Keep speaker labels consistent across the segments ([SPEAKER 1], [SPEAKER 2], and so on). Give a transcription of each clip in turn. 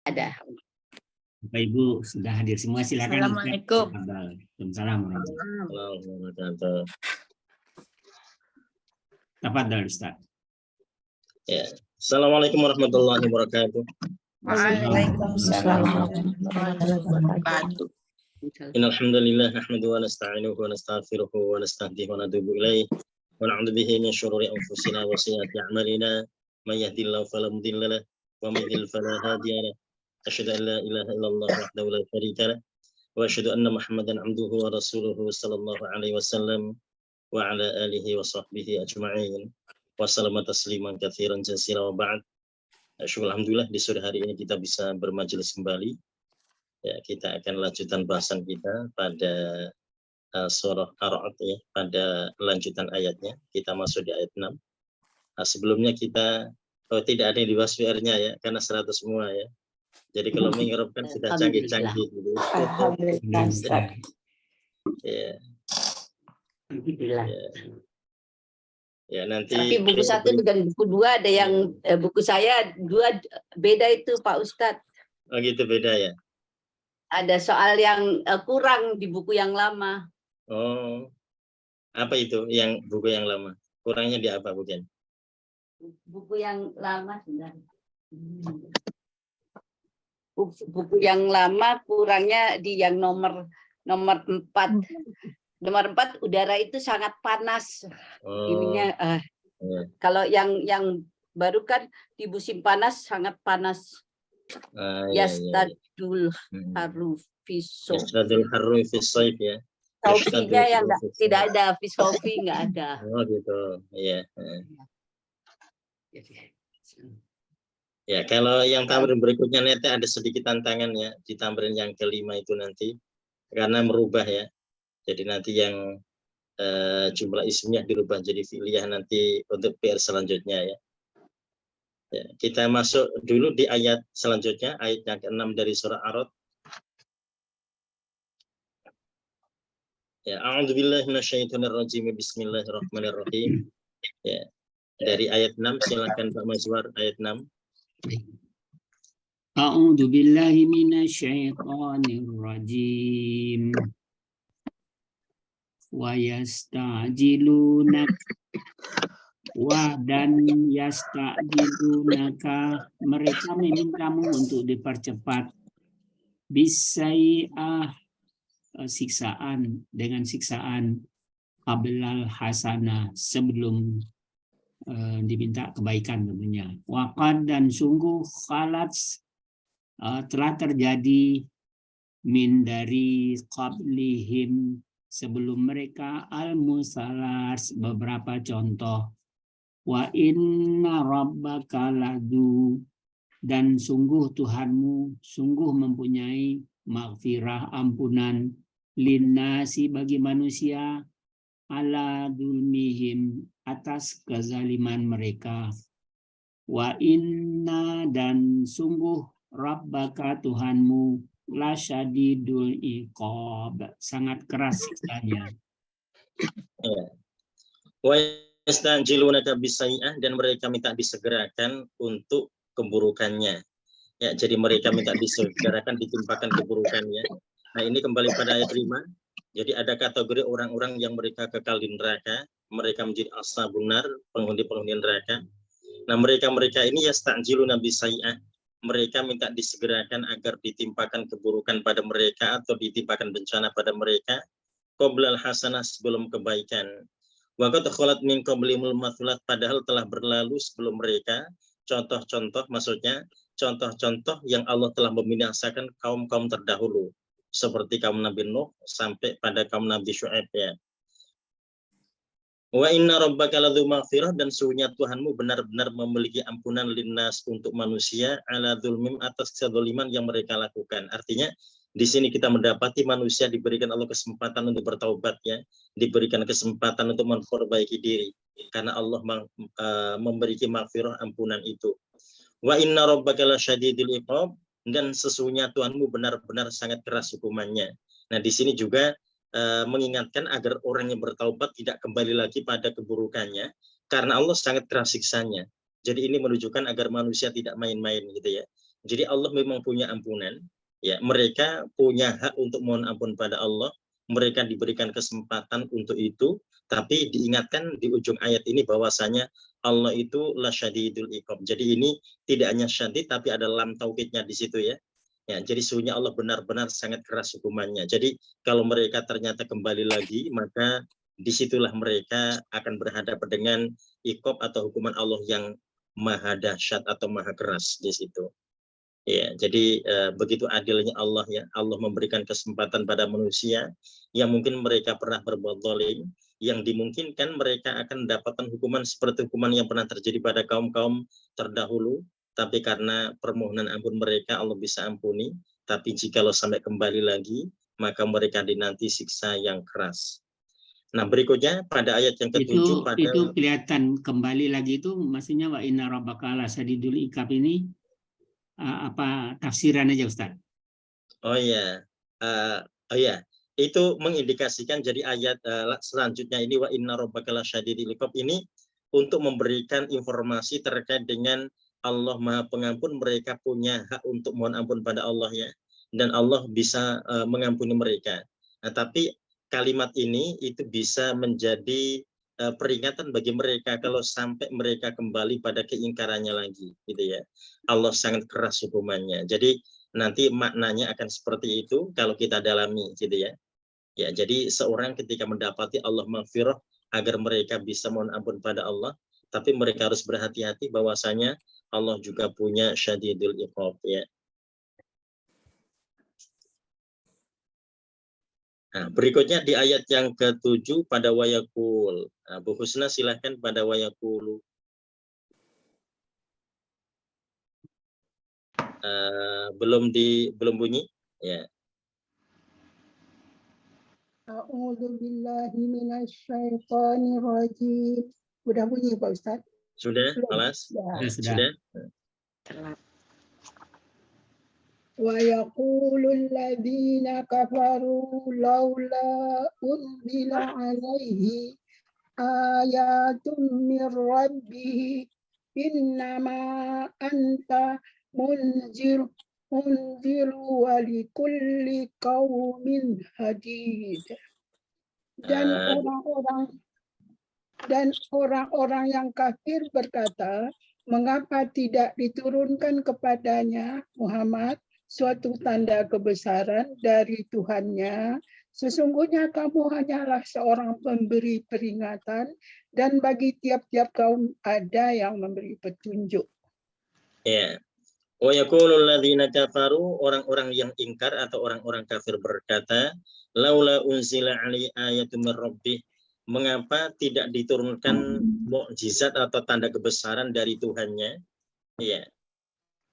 [SPEAKER 1] Ada.
[SPEAKER 2] Bapak Ibu sudah hadir semua, silakan.
[SPEAKER 1] Assalamualaikum.
[SPEAKER 2] Waalaikumsalam warahmatullahi wabarakatuh. Tafadhal Ustaz.
[SPEAKER 3] Ya. Assalamualaikum warahmatullahi wabarakatuh.
[SPEAKER 1] Waalaikumsalam warahmatullahi wabarakatuh.
[SPEAKER 3] Innal hamdalillah nahmaduhu wa nasta'inuhu wa nastaghfiruhu wa nastahdihi wa natubu ilaih wa na'udzu bihi min syururi anfusina wa sayyiati a'malina may yahdihillahu fala mudilla lahu wa may yudlil fala hadiya lahu. Asyhadu an la ilaha illallah wahdahu la syarika lahu wa asyhadu anna Muhammadan 'abduhu wa rasuluhu sallallahu alaihi wasallam wa ala alihi wa sahbihi ajma'in. Wa sallama tasliman katsiran jazilan wa ba'd. Syukur alhamdulillah di sore hari ini kita bisa bermajelis kembali. Ya, kita akan lanjutkan bahasan kita pada surah Ar-Ra'd ya, pada lanjutan ayatnya. Kita masuk di ayat 6. Sebelumnya kita tidak ada yang dibahas VR-nya ya, karena 100 semua ya. Jadi kalau mengiropkan sudah canggih-canggih gitu.
[SPEAKER 1] Alhamdulillah.
[SPEAKER 3] Ya.
[SPEAKER 1] Alhamdulillah.
[SPEAKER 3] Ya, nanti.
[SPEAKER 1] Tapi buku 1 dengan buku 2 ada yang buku saya 2 beda itu Pak Ustadz.
[SPEAKER 3] Oh gitu, beda ya.
[SPEAKER 1] Ada soal yang kurang di buku yang lama.
[SPEAKER 3] Oh, apa itu yang buku yang lama? Kurangnya di apa bukan?
[SPEAKER 1] Buku yang lama sudah. Buku yang lama kurangnya di yang nomor 4. Nomor 4 udara itu sangat panas. Ininya kalau yang baru kan di musim panas sangat panas. Yastadul harufisol.
[SPEAKER 3] Yastadul harufisol ya.
[SPEAKER 1] Sofinya yang tidak ada, fisofi nggak ada.
[SPEAKER 3] Oh gitu, iya. Ya kalau yang tamrin berikutnya nanti ada sedikit tantangan ya di tamrin yang kelima itu nanti karena merubah ya. Jadi nanti yang jumlah ismiyah dirubah jadi fi'liyah nanti untuk PR selanjutnya ya. Ya, kita masuk dulu di ayat selanjutnya, ayat yang ke-6 dari surah Ar-Ra'd. Ya, a'udzubillahi minasyaitonirrajim. Bismillahirrahmanirrahim. Ya. Dari ayat 6 silakan Pak Mazwar, ayat 6.
[SPEAKER 2] A'udzubillahi minasyaitonirrajim. Wa yasta'jilunaka dan yasta'jilunaka, mereka memintamu untuk dipercepat bisai'ah, siksaan, dengan siksaan qablal hasanah, sebelum diminta kebaikan tentunya. Waqad, dan sungguh khalat, telah terjadi min, dari qablihim, sebelum mereka al-musalas, beberapa contoh. Wa inna rabbaka ladu, dan sungguh Tuhanmu sungguh mempunyai maghfirah, ampunan, linnasi, bagi manusia, ala dulmihim, atas kezaliman mereka. Wa inna, dan sungguh rabbaka Tuhanmu, lasyadidul iqab, sangat keras siksanya.
[SPEAKER 3] Wa yastanjilunaka bisai'ah, dan mereka minta disegerakan untuk keburukannya. Ya, jadi mereka minta disegerakan, ditimpakan keburukannya. Nah, ini kembali pada ayat 5. Jadi ada kategori orang-orang yang mereka kekal di neraka, mereka menjadi ashabun nar, penghuni-penghuni neraka. Nah, mereka ini yastanjiluna bisai'ah, mereka minta disegerakan agar ditimpakan keburukan pada mereka atau ditimpakan bencana pada mereka qoblal hasanah, sebelum kebaikan. Waqad khalat min qablimul mathulat, padahal telah berlalu sebelum mereka contoh-contoh, maksudnya contoh-contoh yang Allah telah membinasakan kaum-kaum terdahulu, seperti kaum Nabi Nuh sampai pada kaum Nabi Syu'aib ya. Wa inna rabbaka ladzu maghfirah, dan sesungguhnya Tuhanmu benar-benar memiliki ampunan linnas, untuk manusia, ala dzulmim, atas kezaliman yang mereka lakukan. Artinya di sini kita mendapati manusia diberikan Allah kesempatan untuk bertaubat ya, diberikan kesempatan untuk memperbaiki diri karena Allah memberikan maghfirah, ampunan itu. Wa inna rabbaka lasyadidul iqab, dan sesungguhnya Tuhanmu benar-benar sangat keras hukumannya. Nah, di sini juga mengingatkan agar orang yang bertaubat tidak kembali lagi pada keburukannya karena Allah sangat keras siksanya. Jadi ini menunjukkan agar manusia tidak main-main gitu ya. Jadi Allah memang punya ampunan, ya. Mereka punya hak untuk mohon ampun pada Allah. Mereka diberikan kesempatan untuk itu, tapi diingatkan di ujung ayat ini bahwasanya Allah itu lasyadidul iqab. Jadi ini tidak hanya syadid, tapi ada lam taukidnya di situ ya. Ya, jadi sesungguhnya Allah benar-benar sangat keras hukumannya. Jadi kalau mereka ternyata kembali lagi, maka disitulah mereka akan berhadapan dengan iqab atau hukuman Allah yang maha dahsyat atau maha keras di situ. Ya, jadi begitu adilnya Allah ya. Allah memberikan kesempatan pada manusia yang mungkin mereka pernah berbuat zalim, yang dimungkinkan mereka akan mendapatkan hukuman seperti hukuman yang pernah terjadi pada kaum-kaum terdahulu, tapi karena permohonan ampun mereka Allah bisa ampuni. Tapi jikalau sampai kembali lagi, maka mereka dinanti siksa yang keras. Nah, berikutnya pada ayat yang ke-7 pada
[SPEAKER 2] itu kelihatan kembali lagi itu maksudnya wa inna rabbaka lasyadidul iqab ini apa tafsiran aja Ustaz?
[SPEAKER 3] Oh ya, itu mengindikasikan jadi ayat selanjutnya ini wa inna rabbaka lasyadidul iqab ini untuk memberikan informasi terkait dengan Allah Maha Pengampun, mereka punya hak untuk mohon ampun pada Allah ya, dan Allah bisa mengampuni mereka. Nah, tapi kalimat ini itu bisa menjadi peringatan bagi mereka kalau sampai mereka kembali pada keingkarannya lagi, gitu ya. Allah sangat keras hukumannya. Jadi nanti maknanya akan seperti itu kalau kita dalami, gitu ya. Ya, jadi seorang ketika mendapati Allah maghfirah agar mereka bisa mohon ampun pada Allah, tapi mereka harus berhati-hati bahwasanya Allah juga punya syadidul iqab ya. Nah, berikutnya di ayat yang ke-7 pada wayakul. Nah, Bu Husna silahkan pada wayakulu. Belum bunyi ya.
[SPEAKER 4] A'udzu billahi minasyaitonir rajim. Udah bunyi Pak Ustaz?
[SPEAKER 3] Sudah, Alas?
[SPEAKER 2] Ya.
[SPEAKER 3] Sudah.
[SPEAKER 4] Wa yaqulul ladzina kafaru laula unzila alaihi ayatun mir rabbih innama anta munzir wa likulli qaumin hadid. Dan orang-orang yang kafir berkata, mengapa tidak diturunkan kepadanya Muhammad suatu tanda kebesaran dari Tuhannya? Sesungguhnya kamu hanyalah seorang pemberi peringatan dan bagi tiap-tiap kaum ada yang memberi petunjuk.
[SPEAKER 3] Ya. Wa yaqulul ladzina kafaru, orang-orang yang ingkar atau orang-orang kafir berkata, laula unzila alaihi ayatun mir rabbih, mengapa tidak diturunkan mukjizat atau tanda kebesaran dari Tuhannya? Ya.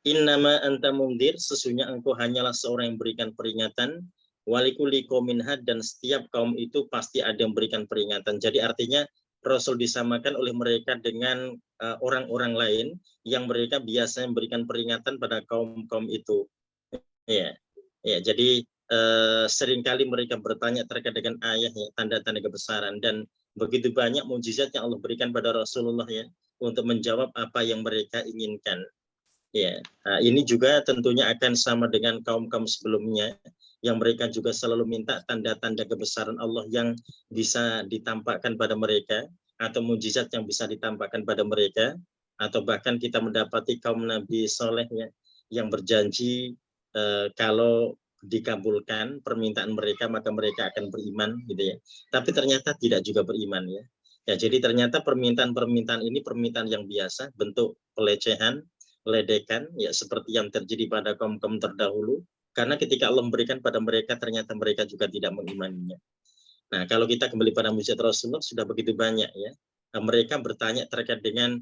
[SPEAKER 3] Innama anta mundir, sesungguhnya engkau hanyalah seorang yang berikan peringatan, walikuli qaumin had, dan setiap kaum itu pasti ada yang berikan peringatan. Jadi artinya Rasul disamakan oleh mereka dengan orang-orang lain yang mereka biasanya memberikan peringatan pada kaum-kaum itu. Ya. Ya, jadi seringkali mereka bertanya terkait dengan ayatnya, tanda-tanda kebesaran, dan begitu banyak mukjizat yang Allah berikan pada Rasulullah ya untuk menjawab apa yang mereka inginkan. Ya, ini juga tentunya akan sama dengan kaum-kaum sebelumnya yang mereka juga selalu minta tanda-tanda kebesaran Allah yang bisa ditampakkan pada mereka atau mukjizat yang bisa ditampakkan pada mereka, atau bahkan kita mendapati kaum Nabi Solehnya yang berjanji kalau dikabulkan permintaan mereka maka mereka akan beriman gitu ya. Tapi ternyata tidak juga beriman ya. Ya, jadi ternyata permintaan-permintaan ini permintaan yang biasa, bentuk pelecehan, ledekan ya, seperti yang terjadi pada kaum-kaum terdahulu, karena ketika Allah memberikan pada mereka ternyata mereka juga tidak mengimaninya. Nah, kalau kita kembali pada mujizat Rasulullah sudah begitu banyak ya. Nah, mereka bertanya terkait dengan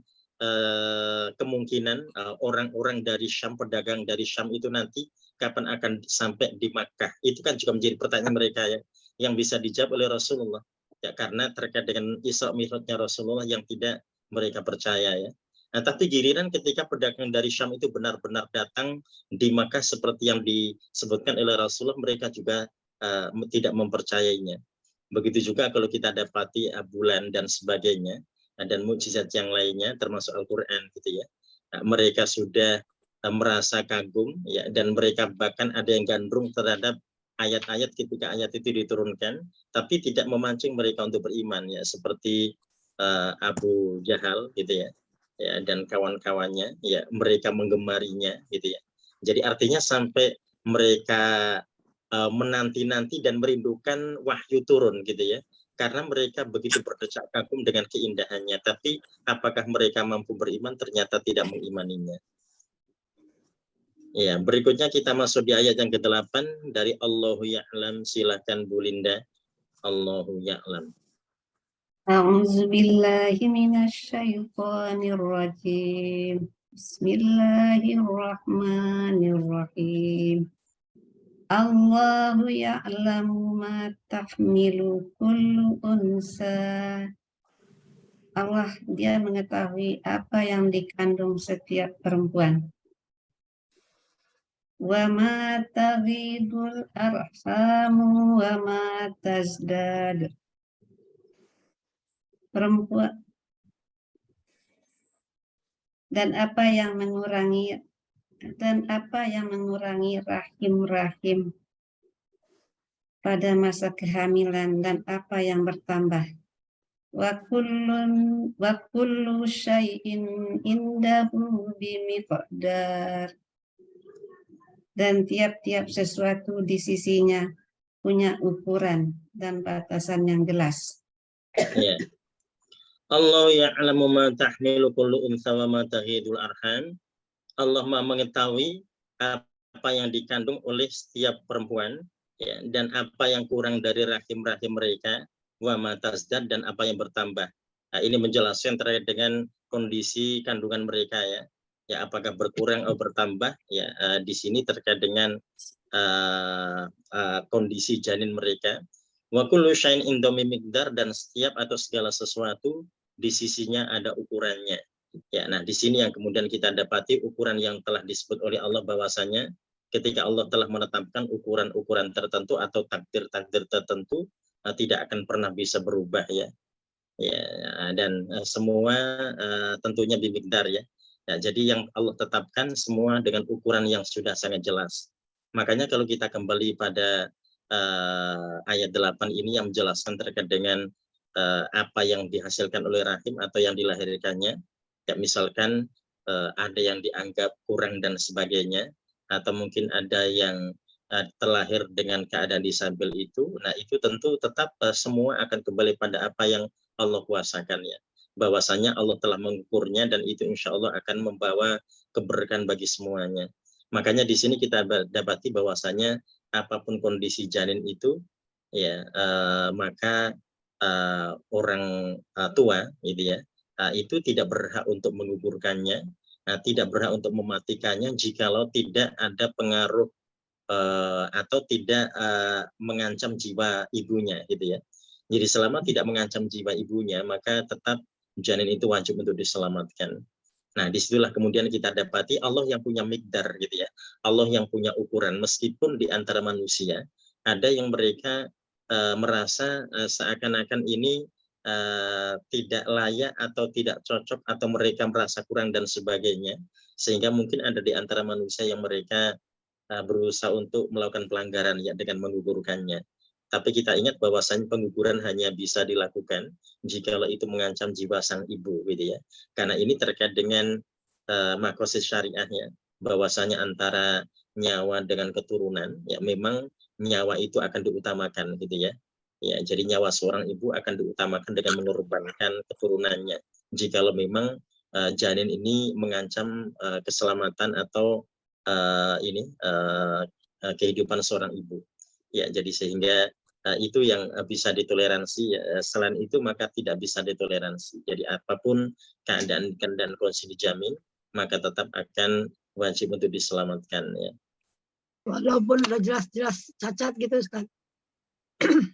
[SPEAKER 3] kemungkinan orang-orang dari Syam, pedagang dari Syam itu nanti kapan akan sampai di Makkah. Itu kan juga menjadi pertanyaan mereka ya, yang bisa dijawab oleh Rasulullah. Ya, karena terkait dengan Isra Mi'rajnya Rasulullah yang tidak mereka percaya ya. Nah, tapi giliran ketika pedagang dari Syam itu benar-benar datang di Makkah seperti yang disebutkan oleh Rasulullah, mereka juga tidak mempercayainya. Begitu juga kalau kita dapati bulan dan sebagainya, dan mukjizat yang lainnya termasuk Al-Quran gitu ya. Nah, mereka sudah merasa kagum ya, dan mereka bahkan ada yang gandrung terhadap ayat-ayat ketika ayat itu diturunkan, tapi tidak memancing mereka untuk beriman ya, seperti Abu Jahal gitu ya, dan kawan-kawannya ya, mereka menggemarinya gitu ya. Jadi artinya sampai mereka menanti-nanti dan merindukan wahyu turun gitu ya, karena mereka begitu berdecak kagum dengan keindahannya, tapi apakah mereka mampu beriman? Ternyata tidak mengimaninya. Ya, berikutnya kita masuk di ayat yang ke-8 dari Allahu Ya'lam. Silakan Bu Linda. Allahu Ya'lam.
[SPEAKER 5] A'udzu billahi minasyaitonir rajim. Bismillahirrahmanirrahim. Allahu ya'lamu ma tahmilu kullu unsa. Allah, dia mengetahui apa yang dikandung setiap perempuan. Wa ma taghidul arhamu wa ma tazdad. Perempuan dan apa yang mengurangi rahim-rahim pada masa kehamilan, dan apa yang bertambah. Wa kullu syai'in indahu bimiqdar. Dan tiap-tiap sesuatu di sisinya punya ukuran dan batasan yang jelas.
[SPEAKER 3] Ya. Allah ya'lamu ma tahmilu kullu unsa wa ma taghidul arham. Allah Maha mengetahui apa yang dikandung oleh setiap perempuan ya, dan apa yang kurang dari rahim-rahim mereka, wa ma tazdad, dan apa yang bertambah. Nah, ini menjelaskan terkait dengan kondisi kandungan mereka ya. Ya, apakah berkurang atau bertambah ya, di sini terkait dengan kondisi janin mereka. Wa kullu syai'in indahu miqdar, dan setiap atau segala sesuatu di sisinya ada ukurannya. Ya, nah di sini yang kemudian kita dapati ukuran yang telah disebut oleh Allah, bahwasanya ketika Allah telah menetapkan ukuran-ukuran tertentu atau takdir-takdir tertentu, tidak akan pernah bisa berubah ya. Ya, dan semua tentunya bimiqdar ya. Nah, jadi yang Allah tetapkan semua dengan ukuran yang sudah sangat jelas. Makanya kalau kita kembali pada ayat 8 ini yang menjelaskan terkait dengan apa yang dihasilkan oleh rahim atau yang dilahirkannya, ya misalkan ada yang dianggap kurang dan sebagainya, atau mungkin ada yang terlahir dengan keadaan disabil itu, nah itu tentu tetap semua akan kembali pada apa yang Allah kuasakan ya. Bahwasanya Allah telah mengukurnya, dan itu insya Allah akan membawa keberkahan bagi semuanya. Makanya di sini kita dapati bahwasanya apapun kondisi janin itu ya, maka orang tua gitu ya, itu tidak berhak untuk menguburkannya, tidak berhak untuk mematikannya jikalau tidak ada pengaruh atau tidak mengancam jiwa ibunya gitu ya. Jadi selama tidak mengancam jiwa ibunya, maka tetap janin itu wajib untuk diselamatkan. Nah, disitulah kemudian kita dapati Allah yang punya mikdar gitu ya, Allah yang punya ukuran. Meskipun di antara manusia ada yang mereka merasa seakan-akan ini tidak layak atau tidak cocok, atau mereka merasa kurang dan sebagainya, sehingga mungkin ada di antara manusia yang mereka berusaha untuk melakukan pelanggaran ya dengan menggugurkannya. Tapi kita ingat bahwasanya penguburan hanya bisa dilakukan jikalau itu mengancam jiwa sang ibu gitu ya. Karena ini terkait dengan maqasid syariahnya, bahwasanya antara nyawa dengan keturunan ya, memang nyawa itu akan diutamakan gitu ya. Ya, jadi nyawa seorang ibu akan diutamakan dengan mengorbankan keturunannya jikalau memang janin ini mengancam keselamatan atau kehidupan seorang ibu. Ya, jadi sehingga itu yang bisa ditoleransi. Selain itu maka tidak bisa ditoleransi. Jadi apapun keadaan dan kondisi dijamin, maka tetap akan wajib untuk diselamatkan ya.
[SPEAKER 6] Walaupun udah jelas-jelas cacat gitu Ustaz.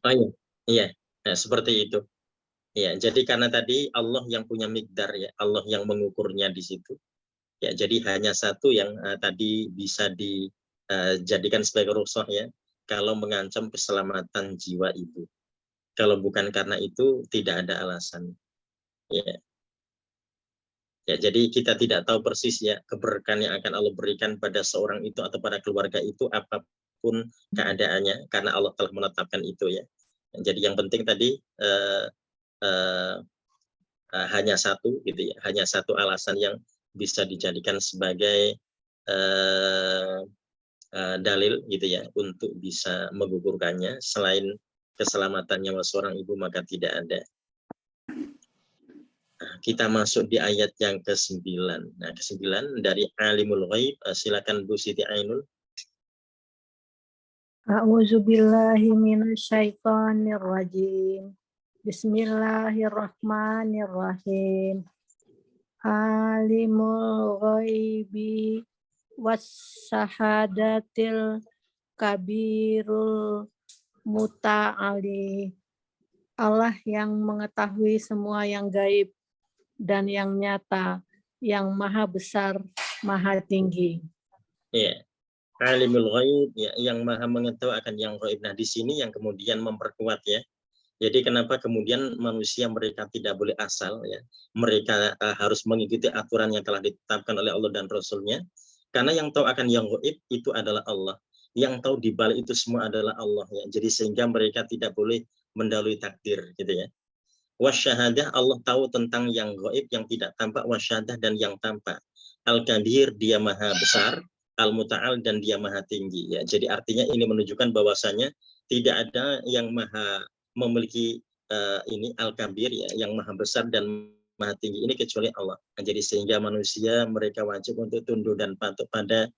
[SPEAKER 3] Oh iya, nah, seperti itu. Ya, jadi karena tadi Allah yang punya mikdar ya, Allah yang mengukurnya di situ. Ya, jadi hanya satu yang tadi bisa dijadikan sebagai rukhsah ya, kalau mengancam keselamatan jiwa ibu. Kalau bukan karena itu tidak ada alasan. Ya. Ya, jadi kita tidak tahu persis ya keberkahan yang akan Allah berikan pada seorang itu atau pada keluarga itu apapun keadaannya, karena Allah telah menetapkan itu ya. Jadi yang penting tadi hanya satu gitu ya, hanya satu alasan yang bisa dijadikan sebagai dalil gitu ya untuk bisa menggugurkannya. Selain keselamatan nyawa seorang ibu maka tidak ada. Kita masuk di ayat yang ke-9. Nah, ke-9 dari Alimul Ghaib. Silakan Bu Siti Ainul.
[SPEAKER 7] A'udzubillahi minasyaitonirrajim. Bismillahirrahmanirrahim. Alimul ghaibi wasyahadatil kabirul muta'ali. Allah yang mengetahui semua yang gaib dan yang nyata, yang maha besar, maha tinggi.
[SPEAKER 3] Ya. Alimul Ghaib ya, yang maha mengetahui akan yang gaib. Nah, di sini yang kemudian memperkuat ya. Jadi kenapa kemudian manusia mereka tidak boleh asal ya. Mereka harus mengikuti aturan yang telah ditetapkan oleh Allah dan Rasul-Nya. Karena yang tahu akan yang gaib itu adalah Allah. Yang tahu di balik itu semua adalah Allah ya. Jadi sehingga mereka tidak boleh mendahului takdir gitu ya. Wasyahadah, Allah tahu tentang yang gaib, yang tidak tampak, wasyahadah dan yang tampak. Al-Kabir, dia maha besar, Al-Muta'al dan dia maha tinggi ya. Jadi artinya ini menunjukkan bahwasanya tidak ada yang maha memiliki ini Al-Kabir ya, yang maha besar dan maha tinggi ini kecuali Allah. Nah, jadi sehingga manusia mereka wajib untuk tunduk dan patuh pada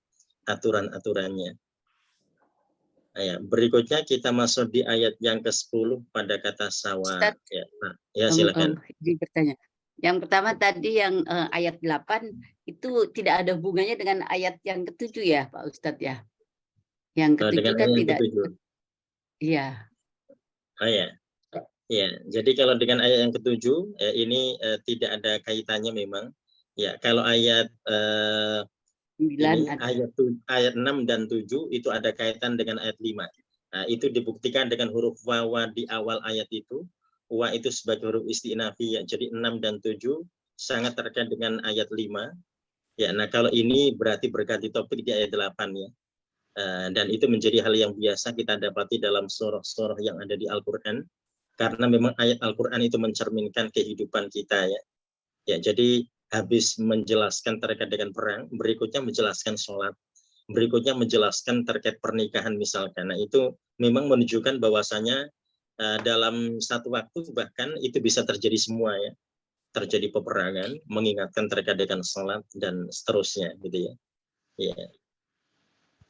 [SPEAKER 3] aturan-aturannya. Ya, berikutnya kita masuk di ayat yang ke-10 pada kata sawa. Ya, silakan.
[SPEAKER 1] Bertanya. Yang pertama tadi yang ayat 8 itu tidak ada hubungannya dengan ayat yang ke-7 ya, Pak Ustadz ya. Yang ke-7 kan tidak. Iya.
[SPEAKER 3] Oh ya. Ya, jadi kalau dengan ayat yang ke-7 ini tidak ada kaitannya memang. Ya, kalau ayat ini ayat 6 dan 7 itu ada kaitan dengan ayat 5. Nah, itu dibuktikan dengan huruf wawa di awal ayat itu. Wa itu sebagai huruf isti'nafi ya. Jadi 6 dan 7 sangat terkait dengan ayat 5. Ya, nah kalau ini berarti berganti topik di ayat 8 ya. Dan itu menjadi hal yang biasa kita dapati dalam surah-surah yang ada di Al-Qur'an. Karena memang ayat Al-Qur'an itu mencerminkan kehidupan kita ya. Ya, jadi habis menjelaskan terkait dengan perang, berikutnya menjelaskan sholat, berikutnya menjelaskan terkait pernikahan misalkan. Nah, itu memang menunjukkan bahwasanya dalam satu waktu bahkan itu bisa terjadi semua ya. Terjadi peperangan, mengingatkan terkait dengan sholat dan seterusnya gitu ya. Ya.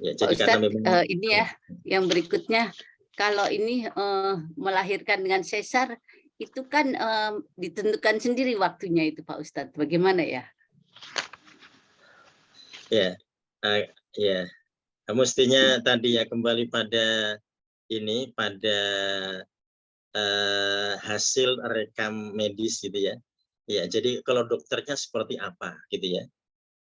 [SPEAKER 3] Ya, jadi
[SPEAKER 1] Ustadz,
[SPEAKER 3] karena memang
[SPEAKER 1] ini ya yang berikutnya, kalau ini melahirkan dengan sesar itu kan ditentukan sendiri waktunya itu Pak Ustadz. Bagaimana ya?
[SPEAKER 3] Ya, ya. Mestinya tadi ya kembali pada ini, pada hasil rekam medis gitu ya. Ya, jadi kalau dokternya seperti apa gitu ya.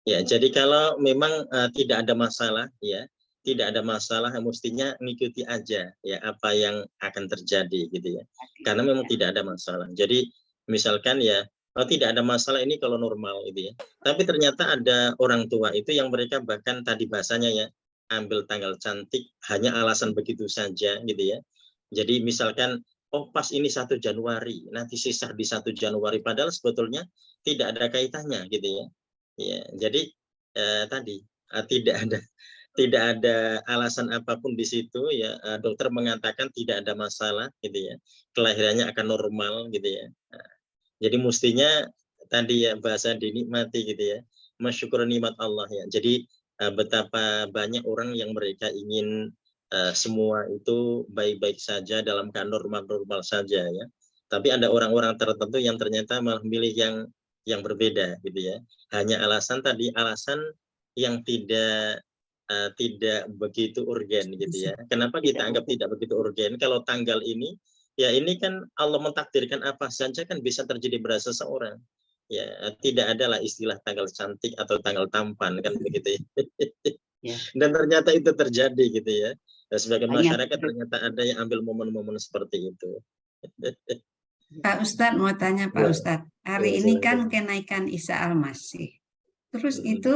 [SPEAKER 3] Ya, jadi kalau memang tidak ada masalah ya, tidak ada masalah, mestinya mengikuti aja ya apa yang akan terjadi gitu ya. Karena memang tidak ada masalah. Jadi misalkan ya, tidak ada masalah ini kalau normal gitu ya. Tapi ternyata ada orang tua itu yang mereka bahkan tadi bahasanya ya, ambil tanggal cantik hanya alasan begitu saja gitu ya. Jadi misalkan oh pas ini 1 Januari, nanti sisa di 1 Januari padahal sebetulnya tidak ada kaitannya gitu ya. Ya, jadi tadi tidak ada alasan apapun di situ ya. Dokter mengatakan tidak ada masalah gitu ya, kelahirannya akan normal gitu ya. Jadi mestinya tadi ya bahasa dinikmati gitu ya, mensyukur nikmat Allah ya. Jadi betapa banyak orang yang mereka ingin semua itu baik-baik saja dalam keadaan normal-normal saja ya. Tapi ada orang-orang tertentu yang ternyata malah milih yang berbeda gitu ya. Hanya alasan tadi, alasan yang tidak begitu urgen gitu ya. Kenapa kita anggap tidak begitu urgen? Kalau tanggal ini, ya ini kan Allah mentakdirkan apa saja kan bisa terjadi pada seseorang. Ya, tidak ada lah istilah tanggal cantik atau tanggal tampan kan begitu ya. Dan ternyata itu terjadi gitu ya. Dan sebagian masyarakat ternyata ada yang ambil momen-momen seperti itu.
[SPEAKER 5] Pak Ustadz mau tanya Pak
[SPEAKER 3] Ya.
[SPEAKER 5] Ustadz, hari
[SPEAKER 3] Ya,
[SPEAKER 5] ini
[SPEAKER 3] silakan.
[SPEAKER 5] kan kenaikan Isa Al-Masih. Terus
[SPEAKER 3] Hmm.
[SPEAKER 5] itu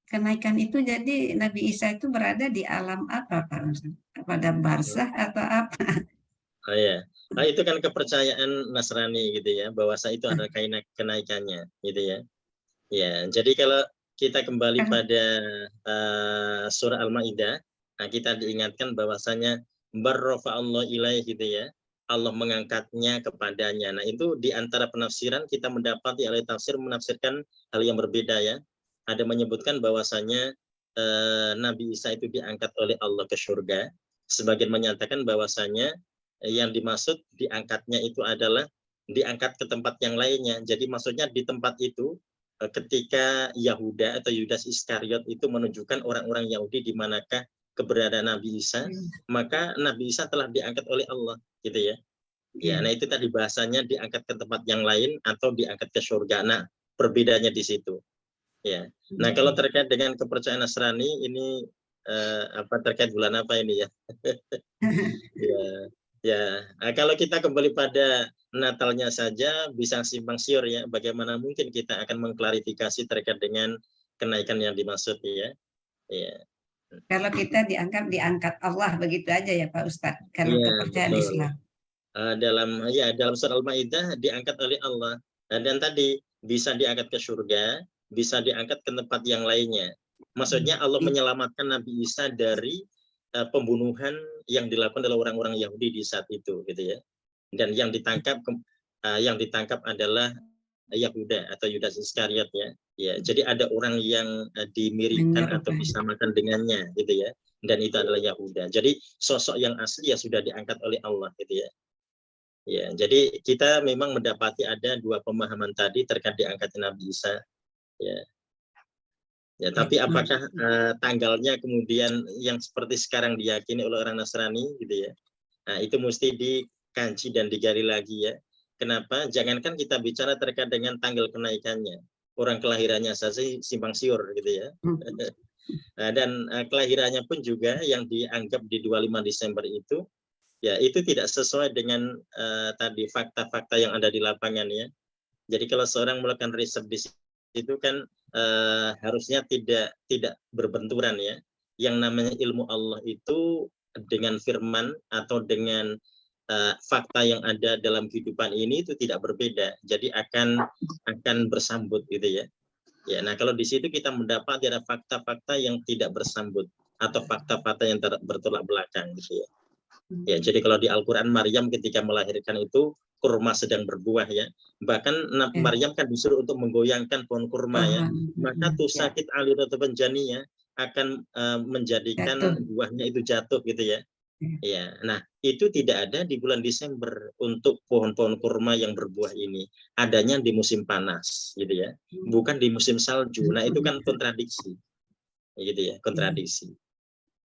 [SPEAKER 5] kenaikan itu jadi Nabi Isa itu berada di alam apa Pak Ustadz? Pada barzah atau apa?
[SPEAKER 3] Oh ya, itu kan kepercayaan Nasrani gitu ya, bahwasa itu ada kenaikannya gitu ya. Ya, jadi kalau kita kembali pada surah Al-Maidah, nah kita diingatkan bahwasanya barrafa'allahu ilaihi gitu ya. Allah mengangkatnya kepadanya. Nah, itu di antara penafsiran kita mendapati oleh tafsir menafsirkan hal yang berbeda ya. Ada menyebutkan bahwasanya Nabi Isa itu diangkat oleh Allah ke surga. Sebagian menyatakan bahwasanya yang dimaksud diangkatnya itu adalah diangkat ke tempat yang lainnya. Jadi maksudnya di tempat itu ketika Yahuda atau Yudas Iskariot itu menunjukkan orang-orang Yahudi di manakah keberadaan Nabi Isa, maka Nabi Isa telah diangkat oleh Allah, gitu ya. Ya, nah itu tadi bahasanya diangkat ke tempat yang lain atau diangkat ke surga. Nah, perbedaannya di situ. Ya. Nah, kalau terkait dengan kepercayaan Nasrani ini terkait bulan apa ini ya? Ya, kalau kita kembali pada Natalnya saja bisa simpang siur ya. Bagaimana mungkin kita akan mengklarifikasi terkait dengan kenaikan yang dimaksud ya? Ya.
[SPEAKER 5] Kalau kita diangkat Allah begitu aja ya Pak Ustadz. Kalau
[SPEAKER 3] Ya,
[SPEAKER 5] kepercayaan
[SPEAKER 3] betul.
[SPEAKER 5] Islam.
[SPEAKER 3] Dalam surah Al-Maidah diangkat oleh Allah. Dan tadi bisa diangkat ke surga, bisa diangkat ke tempat yang lainnya. Maksudnya Allah menyelamatkan Nabi Isa dari pembunuhan yang dilakukan oleh orang-orang Yahudi di saat itu, gitu ya. Dan yang ditangkap adalah Yahuda atau Yudas Iskariot ya. Ya, jadi ada orang yang dimiripkan atau disamakan dengannya, gitu ya. Dan itu adalah Yahuda. Jadi sosok yang asli ya sudah diangkat oleh Allah, gitu ya. Ya, jadi kita memang mendapati ada dua pemahaman tadi terkait diangkatnya Nabi Isa. Ya. Ya, tapi apakah tanggalnya kemudian yang seperti sekarang diyakini oleh orang Nasrani gitu ya? Nah, itu mesti dikaji dan digali lagi ya. Kenapa? Jangankan kita bicara terkait dengan tanggal kenaikannya, orang kelahirannya saja simpang siur gitu ya. Dan kelahirannya pun juga yang dianggap di 25 Desember itu, ya itu tidak sesuai dengan tadi fakta-fakta yang ada di lapangan ya. Jadi kalau seorang melakukan riset di situ kan harusnya tidak berbenturan ya. Yang namanya ilmu Allah itu dengan firman atau dengan fakta yang ada dalam kehidupan ini itu tidak berbeda. Jadi akan bersambut gitu ya. Ya, nah kalau di situ kita mendapat ada fakta-fakta yang tidak bersambut atau fakta-fakta yang bertolak belakang gitu ya. Ya, jadi kalau di Al-Qur'an Maryam ketika melahirkan itu kurma sedang berbuah ya. Bahkan Maryam kan disuruh untuk menggoyangkan pohon kurma ya. Maka tuh sakit aliratun janiyah akan menjadikan buahnya itu jatuh gitu ya. Ya, nah itu tidak ada di bulan Desember untuk pohon-pohon kurma yang berbuah ini. Adanya di musim panas gitu ya. Bukan di musim salju. Nah, itu kan kontradiksi. Gitu ya, kontradiksi.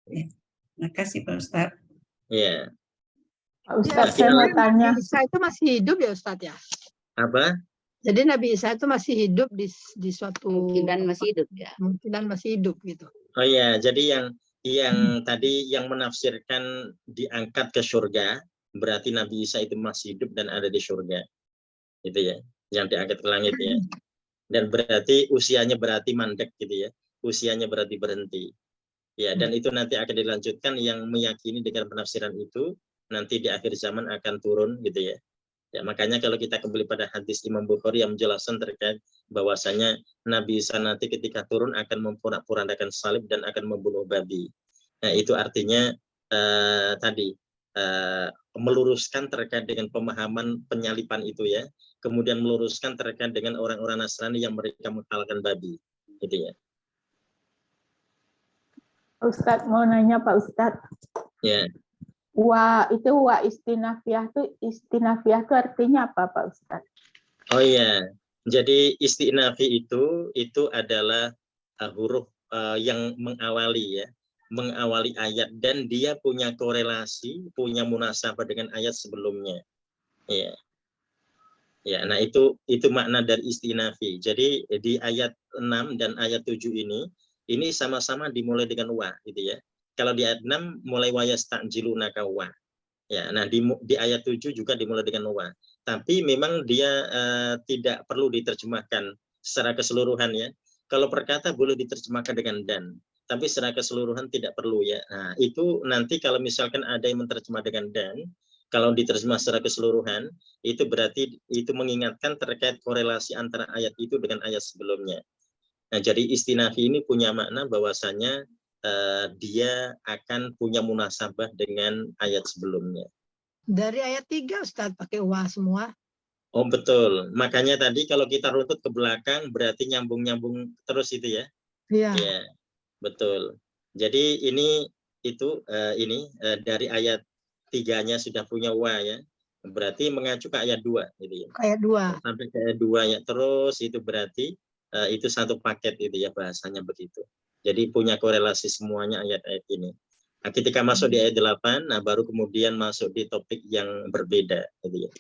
[SPEAKER 5] Terima kasih Pak Ustadz.
[SPEAKER 3] Ya.
[SPEAKER 7] Pak Ustadz, saya mau tanya.
[SPEAKER 6] Nabi Isa itu masih hidup ya Ustadz ya?
[SPEAKER 3] Apa?
[SPEAKER 6] Jadi Nabi Isa itu masih hidup di suatu
[SPEAKER 1] Kemungkinan masih hidup ya.
[SPEAKER 6] kemungkinan masih hidup gitu.
[SPEAKER 3] Oh ya, jadi yang tadi yang menafsirkan diangkat ke surga berarti Nabi Isa itu masih hidup dan ada di surga. Gitu ya. Yang diangkat ke langit ya. Dan berarti usianya berarti mandek gitu ya. Usianya berarti berhenti. Ya, dan itu nanti akan dilanjutkan yang meyakini dengan penafsiran itu nanti di akhir zaman akan turun gitu ya. Ya, makanya kalau kita kembali pada hadis Imam Bukhari yang menjelaskan terkait bahwasanya Nabi Isa nanti ketika turun akan memporak-porandakan salib dan akan membunuh babi. Nah, itu artinya meluruskan terkait dengan pemahaman penyalipan itu ya. Kemudian meluruskan terkait dengan orang-orang Nasrani yang mereka menghalalkan babi. Gitu ya.
[SPEAKER 7] Ustadz mau nanya Pak Ustadz.
[SPEAKER 3] Ya.
[SPEAKER 7] Wa istinafiah itu artinya apa Pak Ustadz?
[SPEAKER 3] Oh ya, jadi istinafi itu adalah huruf yang mengawali ayat dan dia punya korelasi, punya munasabah dengan ayat sebelumnya. Ya. Ya, nah itu makna dari istinafi. Jadi di ayat 6 dan ayat 7 ini sama-sama dimulai dengan wa gitu ya. Kalau di ayat 6 mulai wayasta'jilunaka wa. Ya, nah di ayat 7 juga dimulai dengan wa. Tapi memang dia tidak perlu diterjemahkan secara keseluruhan ya. Kalau perkata boleh diterjemahkan dengan dan, tapi secara keseluruhan tidak perlu ya. Nah, itu nanti kalau misalkan ada yang menerjemah dengan dan, kalau diterjemah secara keseluruhan, itu berarti itu mengingatkan terkait korelasi antara ayat itu dengan ayat sebelumnya. Nah, jadi istinafi ini punya makna bahwasanya dia akan punya munasabah dengan ayat sebelumnya.
[SPEAKER 6] Dari ayat 3 Ustaz pakai wa semua.
[SPEAKER 3] Oh betul, makanya tadi kalau kita runtut ke belakang berarti nyambung-nyambung terus itu ya.
[SPEAKER 6] Iya.
[SPEAKER 3] Ya, betul. Jadi ini dari ayat 3-nya sudah punya wa ya. Berarti mengacu ke ayat 2 gitu ya.
[SPEAKER 6] Ayat 2.
[SPEAKER 3] Sampai ke ayat 2 ya terus itu berarti itu satu paket itu ya bahasanya begitu. Jadi punya korelasi semuanya ayat-ayat ini. Nah, ketika masuk di ayat 8, nah baru kemudian masuk di topik yang berbeda gitu ya.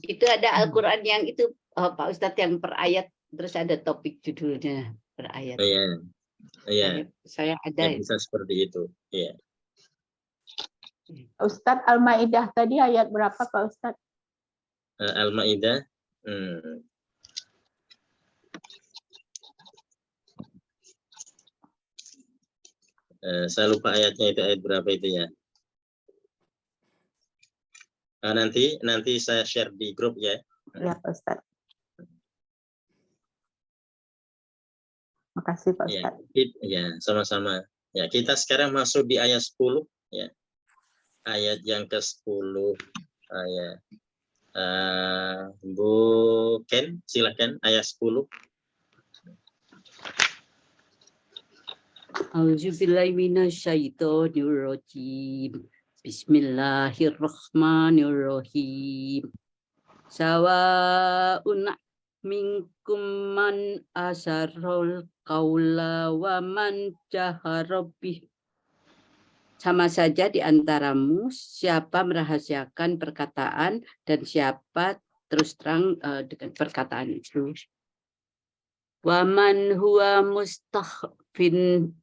[SPEAKER 1] Itu ada Al-Quran yang itu Pak Ustadz yang per ayat terus ada topik judulnya per ayat.
[SPEAKER 3] Iya. Iya.
[SPEAKER 1] Saya ada.
[SPEAKER 3] Ya, bisa seperti itu. Iya.
[SPEAKER 7] Ustadz Al-Maidah tadi ayat berapa Pak Ustadz?
[SPEAKER 3] Al-Maidah. Saya lupa ayatnya itu ayat berapa itu ya. Nanti saya share di grup ya.
[SPEAKER 7] Ya Pak Ustadz. Makasih Pak Ustadz.
[SPEAKER 3] Ya, sama-sama. Ya, kita sekarang masuk di ayat 10 ya. Ayat yang ke-10 ayat Bu Ken, silakan ayat 10.
[SPEAKER 1] Auzubillahi minasyaitonirrajim. Bismillahirrahmanirrahim. Sawa'un minkum man asarrul qaula wa man jahara bih. Sama saja di antaramu siapa merahasiakan perkataan dan siapa terus terang dengan perkataan itu. Wa man huwa mustahfim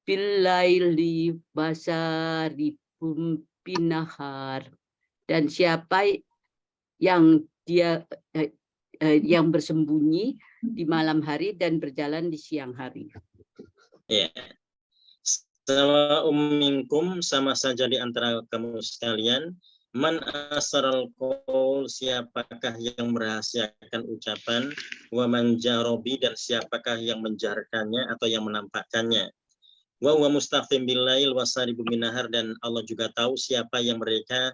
[SPEAKER 1] billaili basaribum binahar, dan siapa yang dia yang bersembunyi di malam hari dan berjalan di siang hari.
[SPEAKER 3] Ya. Sama minkum, sama saja di antara kamu sekalian, man asral qaul, siapakah yang merahasiakan ucapan, wa man jarobi, dan siapakah yang menjaharkannya atau yang menampakkannya. Wa huwa mustafim billail wasaribu minahar, dan Allah juga tahu siapa yang mereka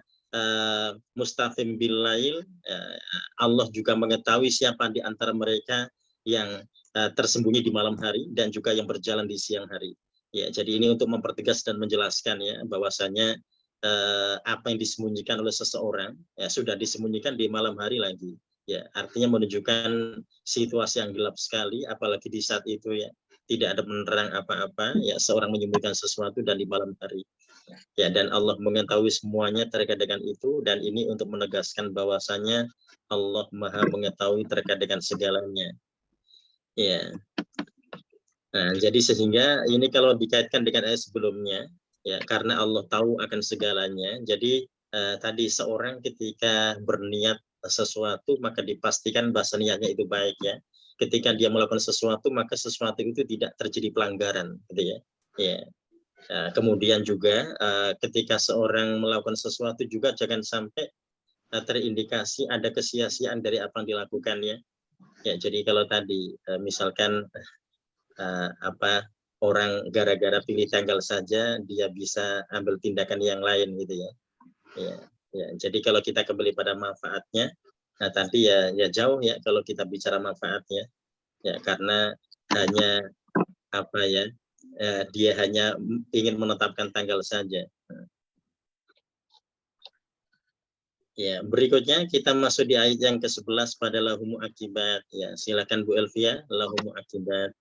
[SPEAKER 3] mustafim billail, Allah juga mengetahui siapa di antara mereka yang tersembunyi di malam hari dan juga yang berjalan di siang hari. Ya, jadi ini untuk mempertegas dan menjelaskan ya bahwasanya apa yang disembunyikan oleh seseorang ya sudah disembunyikan di malam hari lagi. Ya, artinya menunjukkan situasi yang gelap sekali, apalagi di saat itu ya tidak ada penerang apa-apa, ya seorang menyembunyikan sesuatu dan di malam hari. Ya, dan Allah mengetahui semuanya terkait dengan itu, dan ini untuk menegaskan bahwasanya Allah Maha mengetahui terkait dengan segalanya. Ya. Nah, jadi sehingga ini kalau dikaitkan dengan ayat sebelumnya, ya karena Allah tahu akan segalanya. Jadi tadi seorang ketika berniat sesuatu maka dipastikan bahasa niatnya itu baik ya. Ketika dia melakukan sesuatu maka sesuatu itu tidak terjadi pelanggaran, gitu ya. Ya. Nah, kemudian juga ketika seorang melakukan sesuatu juga jangan sampai terindikasi ada kesia-siaan dari apa yang dilakukannya. Ya, jadi kalau tadi misalkan orang gara-gara pilih tanggal saja dia bisa ambil tindakan yang lain gitu ya. Ya, jadi kalau kita kembali pada manfaatnya, nah tadi ya jauh ya kalau kita bicara manfaatnya, ya karena hanya dia hanya ingin menetapkan tanggal saja. Ya, berikutnya kita masuk di ayat yang ke-11 pada lahumu akibat. Ya, silakan Bu Elvia, lahumu akibat.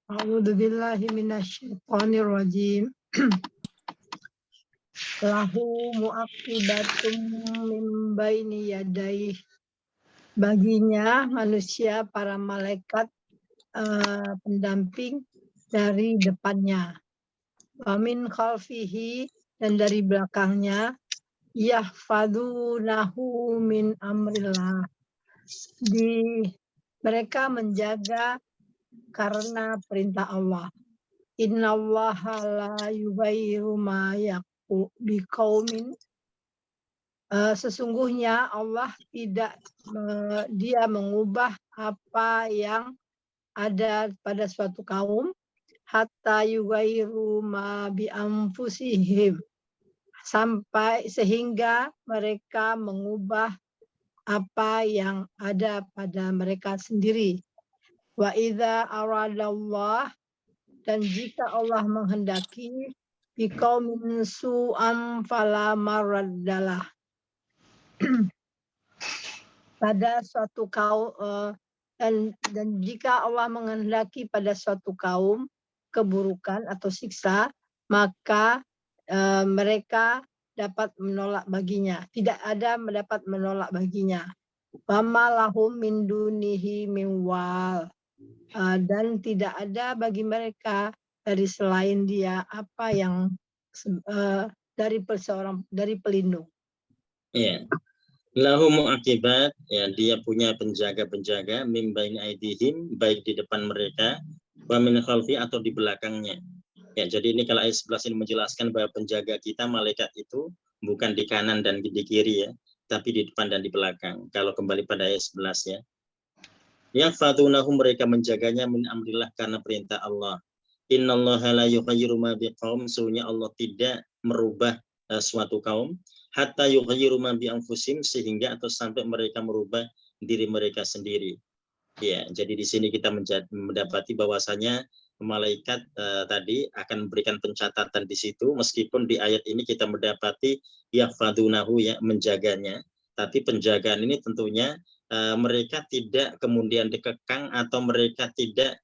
[SPEAKER 6] A'udzubillahi minasyaitonirrajim. Lahu mu'aqibatum min baini yadayhi. Baginya manusia para malaikat pendamping dari depannya. wa min khalfihi, dan dari belakangnya, yahfadunahu min amrillah, mereka menjaga karena perintah Allah. Innallaha la yughayyiru ma biqaumin, sesungguhnya Allah tidak dia mengubah apa yang ada pada suatu kaum, hatta yughayyiru ma bi anfusihim, sampai sehingga mereka mengubah apa yang ada pada mereka sendiri. Wa idza aradallah, dan jika Allah menghendaki, biqaumin su'am fala maraddalah, pada suatu kaum, dan jika Allah menghendaki pada suatu kaum keburukan atau siksa, maka mereka dapat menolak baginya, tidak ada mendapat menolak baginya. Wa ma lahum min dunihi min wal, dan tidak ada bagi mereka dari selain dia apa yang dari pelindung.
[SPEAKER 3] Ya. Lahu mu'aqibat, ya, dia punya penjaga-penjaga min baini aidihim, baik di depan mereka, wa min khalfi, atau di belakangnya. Ya, jadi ini kalau ayat 11 ini menjelaskan bahwa penjaga kita malaikat itu bukan di kanan dan di kiri ya, tapi di depan dan di belakang. Kalau kembali pada ayat 11 ya. Yahfadunahu, mereka menjaganya min amrillah, karena perintah Allah. Innallaha la yughayyiru ma biqaum, sesungguhnya Allah tidak merubah suatu kaum, hatta yughayyiru ma bi anfusihim, sehingga atau sampai mereka merubah diri mereka sendiri. Ya, jadi di sini kita mendapati bahwasanya malaikat tadi akan memberikan pencatatan di situ, meskipun di ayat ini kita mendapati yahfadunahu, ya, menjaganya, tapi penjagaan ini tentunya mereka tidak kemudian dikekang, atau mereka tidak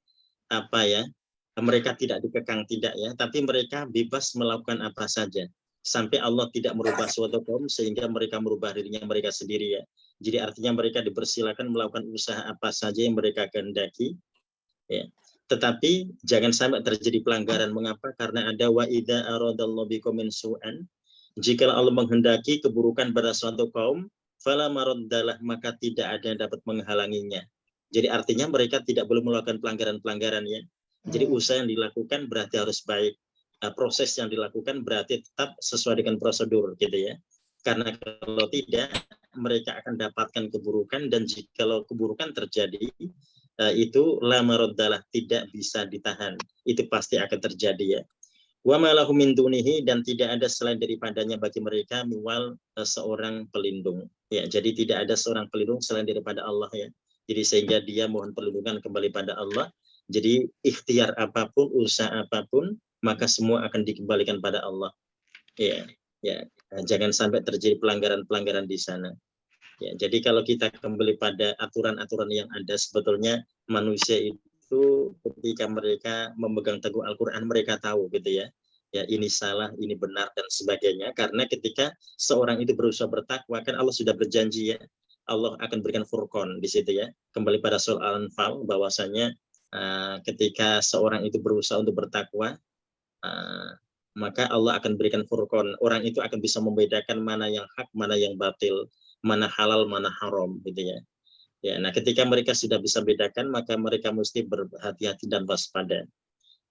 [SPEAKER 3] mereka tidak dikekang, tidak ya, tapi mereka bebas melakukan apa saja sampai Allah tidak merubah suatu kaum sehingga mereka merubah dirinya mereka sendiri ya. Jadi artinya mereka dipersilakan melakukan usaha apa saja yang mereka kehendaki ya. Tetapi jangan sampai terjadi pelanggaran. Mengapa? Karena ada wa idza aradallahu bikum min su'an, jika Allah menghendaki keburukan pada suatu kaum, fala maraddalah, maka tidak ada yang dapat menghalanginya. Jadi artinya mereka tidak boleh melakukan pelanggaran-pelanggaran ya. Jadi usaha yang dilakukan berarti harus baik. Proses yang dilakukan berarti tetap sesuai dengan prosedur gitu ya. Karena kalau tidak, mereka akan dapatkan keburukan, dan jikalau keburukan terjadi, itu la maraddalah, tidak bisa ditahan. Itu pasti akan terjadi ya. Wa ma lahum min dunihi, dan tidak ada selain daripadanya bagi mereka miwal, seorang pelindung. Ya, jadi tidak ada seorang pelindung selain daripada Allah ya. Jadi sehingga dia mohon perlindungan kembali pada Allah. Jadi ikhtiar apapun, usaha apapun, maka semua akan dikembalikan pada Allah. Ya, ya. Jangan sampai terjadi pelanggaran-pelanggaran di sana. Ya, jadi kalau kita kembali pada aturan-aturan yang ada, sebetulnya manusia itu ketika mereka memegang teguh Al-Quran, mereka tahu gitu ya. Ya, ini salah, ini benar, dan sebagainya. Karena ketika seorang itu berusaha bertakwa, kan Allah sudah berjanji ya, Allah akan berikan furqan di situ ya. Kembali pada surah Al-Anfal, bahwasanya ketika seorang itu berusaha untuk bertakwa, maka Allah akan berikan furqan. Orang itu akan bisa membedakan mana yang hak, mana yang batil, mana halal, mana haram gitu ya. Ya, nah ketika mereka sudah bisa bedakan, maka mereka mesti berhati-hati dan waspada.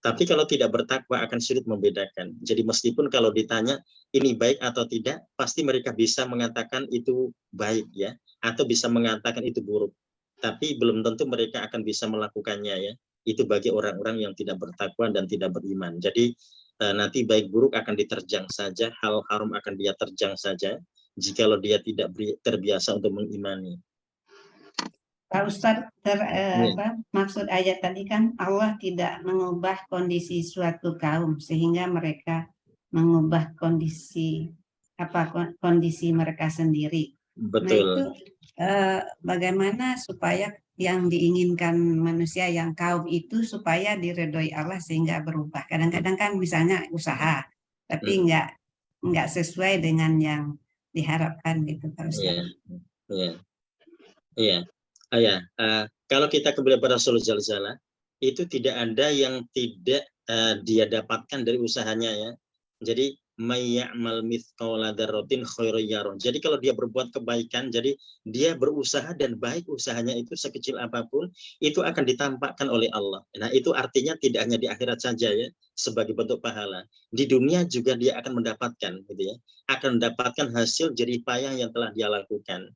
[SPEAKER 3] Tapi kalau tidak bertakwa akan sulit membedakan. Jadi meskipun kalau ditanya ini baik atau tidak, pasti mereka bisa mengatakan itu baik ya, atau bisa mengatakan itu buruk. Tapi belum tentu mereka akan bisa melakukannya ya. Itu bagi orang-orang yang tidak bertakwa dan tidak beriman. Jadi nanti baik buruk akan diterjang saja, hal haram akan dia terjang saja, jikalau dia tidak terbiasa untuk mengimani.
[SPEAKER 5] Pak Ustadz, maksud ayat tadi kan Allah tidak mengubah kondisi suatu kaum sehingga mereka mengubah kondisi mereka sendiri.
[SPEAKER 3] Betul.
[SPEAKER 5] Nah itu bagaimana supaya yang diinginkan manusia yang kaum itu supaya diridhoi Allah sehingga berubah. Kadang-kadang kan misalnya usaha, tapi nggak sesuai dengan yang diharapkan gitu Pak Ustadz.
[SPEAKER 3] Iya. Kalau kita kembali pada Rasul Zalzalah, itu tidak ada yang tidak dia dapatkan dari usahanya ya. Jadi may ya'mal mithqala dzarratin khairan yarah. Jadi kalau dia berbuat kebaikan, jadi dia berusaha dan baik usahanya itu sekecil apapun, itu akan ditampakkan oleh Allah. Nah, itu artinya tidak hanya di akhirat saja ya, sebagai bentuk pahala. Di dunia juga dia akan mendapatkan gitu ya. Akan mendapatkan hasil jerih payah yang telah dia lakukan.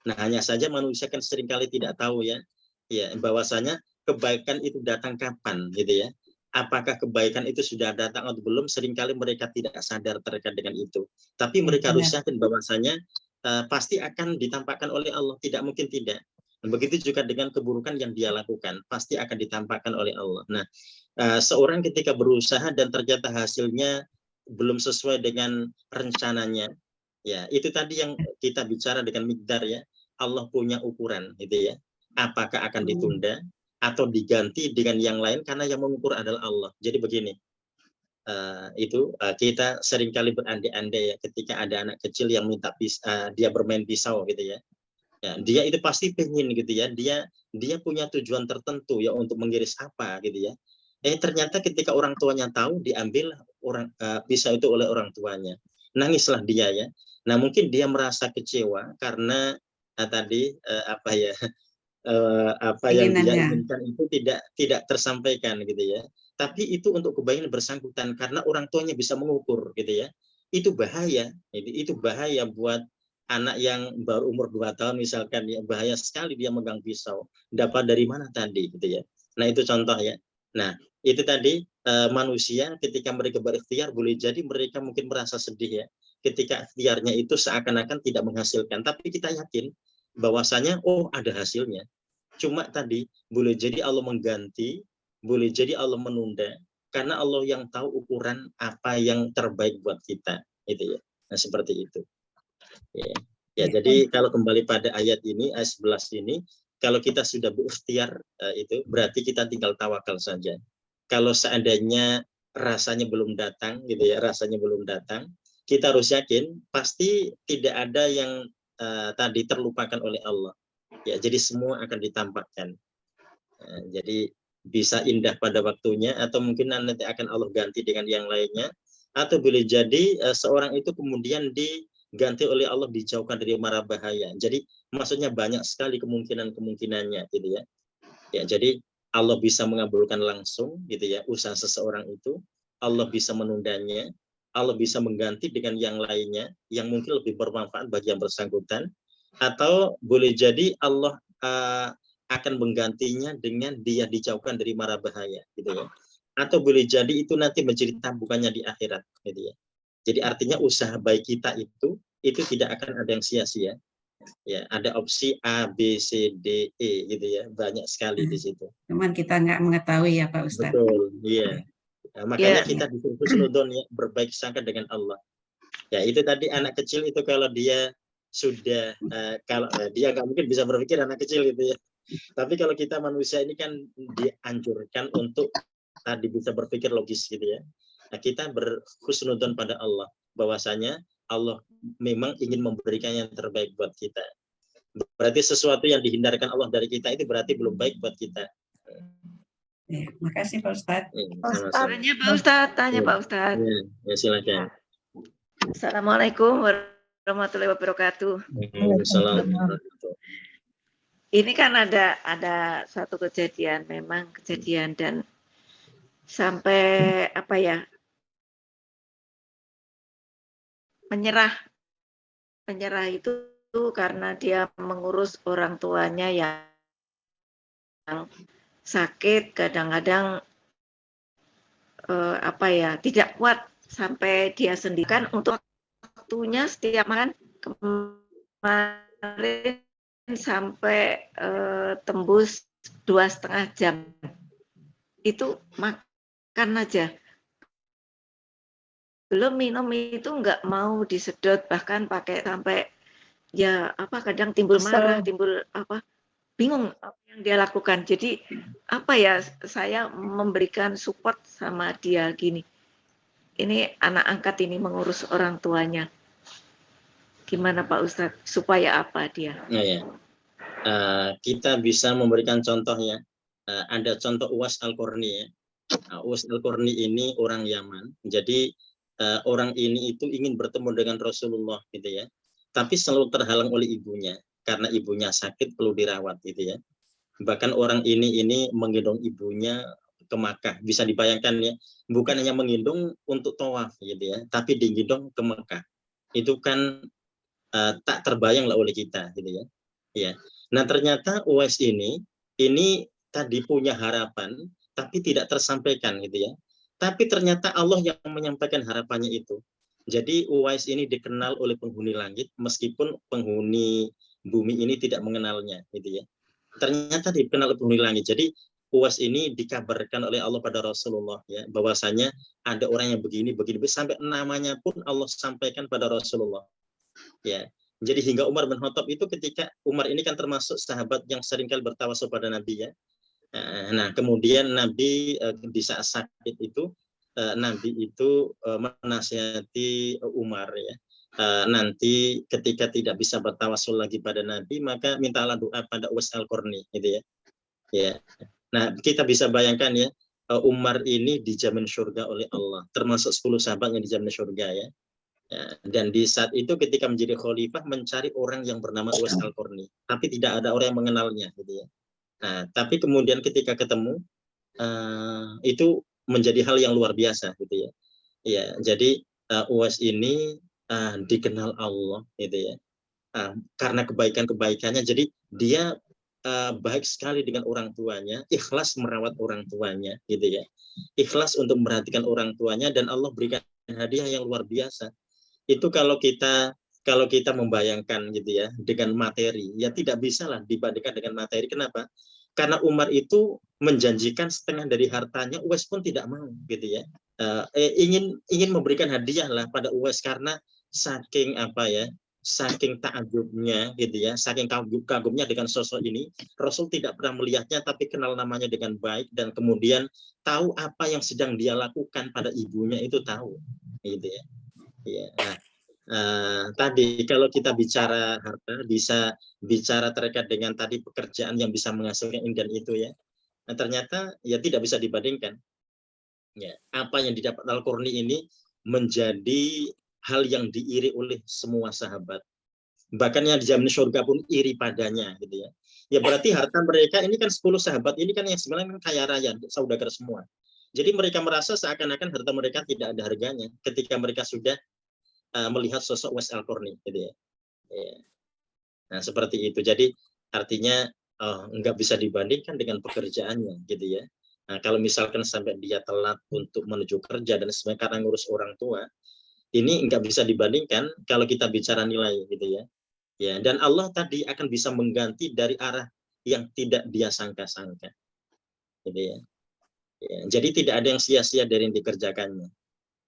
[SPEAKER 3] Nah, hanya saja manusia kan seringkali tidak tahu ya. Ya, bahwasanya kebaikan itu datang kapan gitu ya. Apakah kebaikan itu sudah datang atau belum, seringkali mereka tidak sadar terkait dengan itu. Tapi mereka harus yakin bahwasanya pasti akan ditampakkan oleh Allah, tidak mungkin tidak. Dan begitu juga dengan keburukan yang dia lakukan, pasti akan ditampakkan oleh Allah. Nah, seorang ketika berusaha dan ternyata hasilnya belum sesuai dengan rencananya, ya itu tadi yang kita bicara dengan miqdar ya. Allah punya ukuran gitu ya. Apakah akan ditunda atau diganti dengan yang lain, karena yang mengukur adalah Allah. Jadi begini, kita seringkali berandai-andai ya, ketika ada anak kecil yang minta dia bermain pisau gitu ya. Ya, dia itu pasti pengen gitu ya, dia punya tujuan tertentu ya untuk mengiris apa gitu ya. Ternyata ketika orang tuanya tahu, diambil pisau itu oleh orang tuanya. Nangislah dia ya. Nah, mungkin dia merasa kecewa karena tadi apa yang dia inginkan itu tidak tersampaikan gitu ya. Tapi itu untuk kebaikan bersangkutan, karena orang tuanya bisa mengukur gitu ya. Itu bahaya, itu bahaya buat anak yang baru umur 2 tahun misalkan ya, bahaya sekali dia megang pisau. Dapat dari mana tadi gitu ya. Nah, itu contoh ya. Nah, itu tadi manusia ketika mereka berikhtiar, boleh jadi mereka mungkin merasa sedih ya. Ketika ikhtiarnya itu seakan-akan tidak menghasilkan, tapi kita yakin bahwasanya ada hasilnya. Cuma tadi boleh jadi Allah mengganti, boleh jadi Allah menunda, karena Allah yang tahu ukuran apa yang terbaik buat kita, gitu ya. Nah, seperti itu. Ya, jadi kalau kembali pada ayat ini, ayat 11 ini, kalau kita sudah berikhtiar itu berarti kita tinggal tawakal saja. Kalau seandainya rasanya belum datang, gitu ya, rasanya belum datang, kita harus yakin pasti tidak ada yang tadi terlupakan oleh Allah. Ya, jadi semua akan ditampakkan. Jadi bisa indah pada waktunya, atau mungkin nanti akan Allah ganti dengan yang lainnya, atau boleh jadi seorang itu kemudian diganti oleh Allah, dijauhkan dari mara bahaya. Jadi maksudnya banyak sekali kemungkinannya gitu ya. Ya, jadi Allah bisa mengabulkan langsung gitu ya usaha seseorang itu, Allah bisa menundanya, Allah bisa mengganti dengan yang lainnya yang mungkin lebih bermanfaat bagi yang bersangkutan, atau boleh jadi Allah akan menggantinya dengan dia dijauhkan dari mara bahaya gitu ya. Atau boleh jadi itu nanti menjadi tabungannya di akhirat gitu ya. Jadi artinya usaha baik kita itu tidak akan ada yang sia-sia. Ya, ada opsi A, B, C, D, E gitu ya. Banyak sekali di situ.
[SPEAKER 5] Cuman kita nggak mengetahui ya Pak Ustadz.
[SPEAKER 3] Betul, iya. Nah, makanya kita disuruh husnudon ya, berbaik sangka dengan Allah. Ya, itu tadi anak kecil itu kalau dia sudah kalau dia nggak mungkin bisa berpikir, anak kecil gitu ya. Tapi kalau kita manusia ini kan dianjurkan untuk tadi bisa berpikir logis gitu ya. Nah, kita berhusnudon pada Allah, bahwasanya Allah memang ingin memberikan yang terbaik buat kita. Berarti sesuatu yang dihindarkan Allah dari kita itu berarti belum baik buat kita.
[SPEAKER 5] Ya, makasih Pak Ustadz.
[SPEAKER 8] Tanya Pak Ustadz, Pak Ustadz.
[SPEAKER 3] Ya, silakan.
[SPEAKER 8] Assalamualaikum warahmatullahi wabarakatuh.
[SPEAKER 3] Waalaikumsalam.
[SPEAKER 8] Ini kan ada satu kejadian, memang kejadian dan sampai menyerah itu karena dia mengurus orang tuanya yang sakit, kadang-kadang tidak kuat, sampai dia sendirikan untuk waktunya setiap makan. Kemarin sampai tembus 2,5 jam itu makan aja, belum minum itu nggak mau disedot, bahkan pakai sampai kadang timbul marah, timbul bingung apa yang dia lakukan. Jadi saya memberikan support sama dia gini. Ini anak angkat ini mengurus orang tuanya. Gimana Pak Ustadz? Supaya apa dia?
[SPEAKER 3] Kita bisa memberikan contoh ya. Ada contoh Uwais Al-Qarni ya. Uwais Al-Qarni ini orang Yaman. Jadi orang ini itu ingin bertemu dengan Rasulullah gitu ya. Tapi selalu terhalang oleh ibunya karena ibunya sakit perlu dirawat gitu ya. Bahkan orang ini menggendong ibunya ke Makkah. Bisa dibayangkan ya, bukan hanya menggendong untuk tawaf gitu ya, tapi digendong ke Makkah. Itu kan tak terbayang lah oleh kita gitu ya. Ya. Nah, ternyata Uwais ini tadi punya harapan tapi tidak tersampaikan gitu ya. Tapi ternyata Allah yang menyampaikan harapannya itu. Jadi Uwais ini dikenal oleh penghuni langit meskipun penghuni bumi ini tidak mengenalnya gitu ya. Ternyata dikenal oleh penghuni langit. Jadi Uwais ini dikabarkan oleh Allah pada Rasulullah ya, bahwasanya ada orang yang begini sampai namanya pun Allah sampaikan pada Rasulullah. Ya. Jadi hingga Umar bin Khattab itu ketika Umar ini kan termasuk sahabat yang seringkali bertawasul pada Nabi ya. Nah, kemudian Nabi di saat sakit itu Nabi itu menasihati Umar ya. Nanti ketika tidak bisa bertawasul lagi pada Nabi, maka mintalah doa pada Uwais Al-Qarni gitu ya. Ya. Nah, kita bisa bayangkan ya, Umar ini dijamin surga oleh Allah, termasuk 10 sahabat yang dijamin surga ya. Dan di saat itu ketika menjadi khalifah mencari orang yang bernama Uwais Al-Qarni, tapi tidak ada orang yang mengenalnya gitu ya. Nah, tapi kemudian ketika ketemu itu menjadi hal yang luar biasa gitu ya. Ya, jadi Uwais ini dikenal Allah gitu ya. Karena kebaikan-kebaikannya, jadi dia baik sekali dengan orang tuanya, ikhlas merawat orang tuanya gitu ya. Ikhlas untuk memperhatikan orang tuanya dan Allah berikan hadiah yang luar biasa. Itu kalau kita membayangkan gitu ya dengan materi, ya tidak bisa lah dibandingkan dengan materi. Kenapa? Karena Umar itu menjanjikan setengah dari hartanya, Uwais pun tidak mau gitu ya. Ingin memberikan hadiah lah pada Uwais karena saking saking takjubnya gitu ya, saking kagumnya dengan sosok ini, Rasul tidak pernah melihatnya tapi kenal namanya dengan baik dan kemudian tahu apa yang sedang dia lakukan pada ibunya itu tahu gitu ya. Ya, tadi kalau kita bicara harta bisa bicara terkait dengan tadi pekerjaan yang bisa menghasilkan ini dan itu ya. Nah, ternyata ya tidak bisa dibandingkan. Ya, apa yang didapat Al-Qarni ini menjadi hal yang diiri oleh semua sahabat. Bahkan yang dijamin surga pun iri padanya gitu ya. Ya berarti harta mereka ini kan 10 sahabat ini kan yang sebenarnya kaya raya, saudagar semua. Jadi mereka merasa seakan-akan harta mereka tidak ada harganya ketika mereka sudah melihat sosok Uwais Al-Qarni gitu ya. Nah, seperti itu. Jadi artinya nggak bisa dibandingkan dengan pekerjaannya gitu ya. Nah, kalau misalkan sampai dia telat untuk menuju kerja dan sebagainya karena ngurus orang tua, ini nggak bisa dibandingkan kalau kita bicara nilai gitu ya. Ya, dan Allah tadi akan bisa mengganti dari arah yang tidak dia sangka-sangka. Gitu ya. Ya, jadi tidak ada yang sia-sia dari yang dikerjakannya.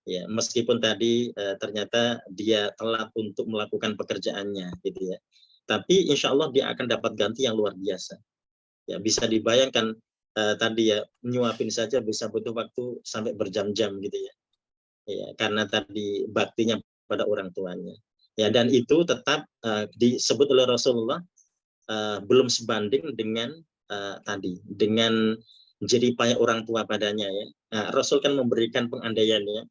[SPEAKER 3] Ya, meskipun tadi ternyata dia telat untuk melakukan pekerjaannya gitu ya. Tapi insya Allah dia akan dapat ganti yang luar biasa. Ya, bisa dibayangkan tadi ya nyuapin saja bisa butuh waktu sampai berjam-jam gitu ya. Ya, karena tadi baktinya pada orang tuanya. Ya, dan itu tetap disebut oleh Rasulullah belum sebanding dengan dengan jerih payah orang tua padanya ya. Nah, Rasul kan memberikan pengandaiannya.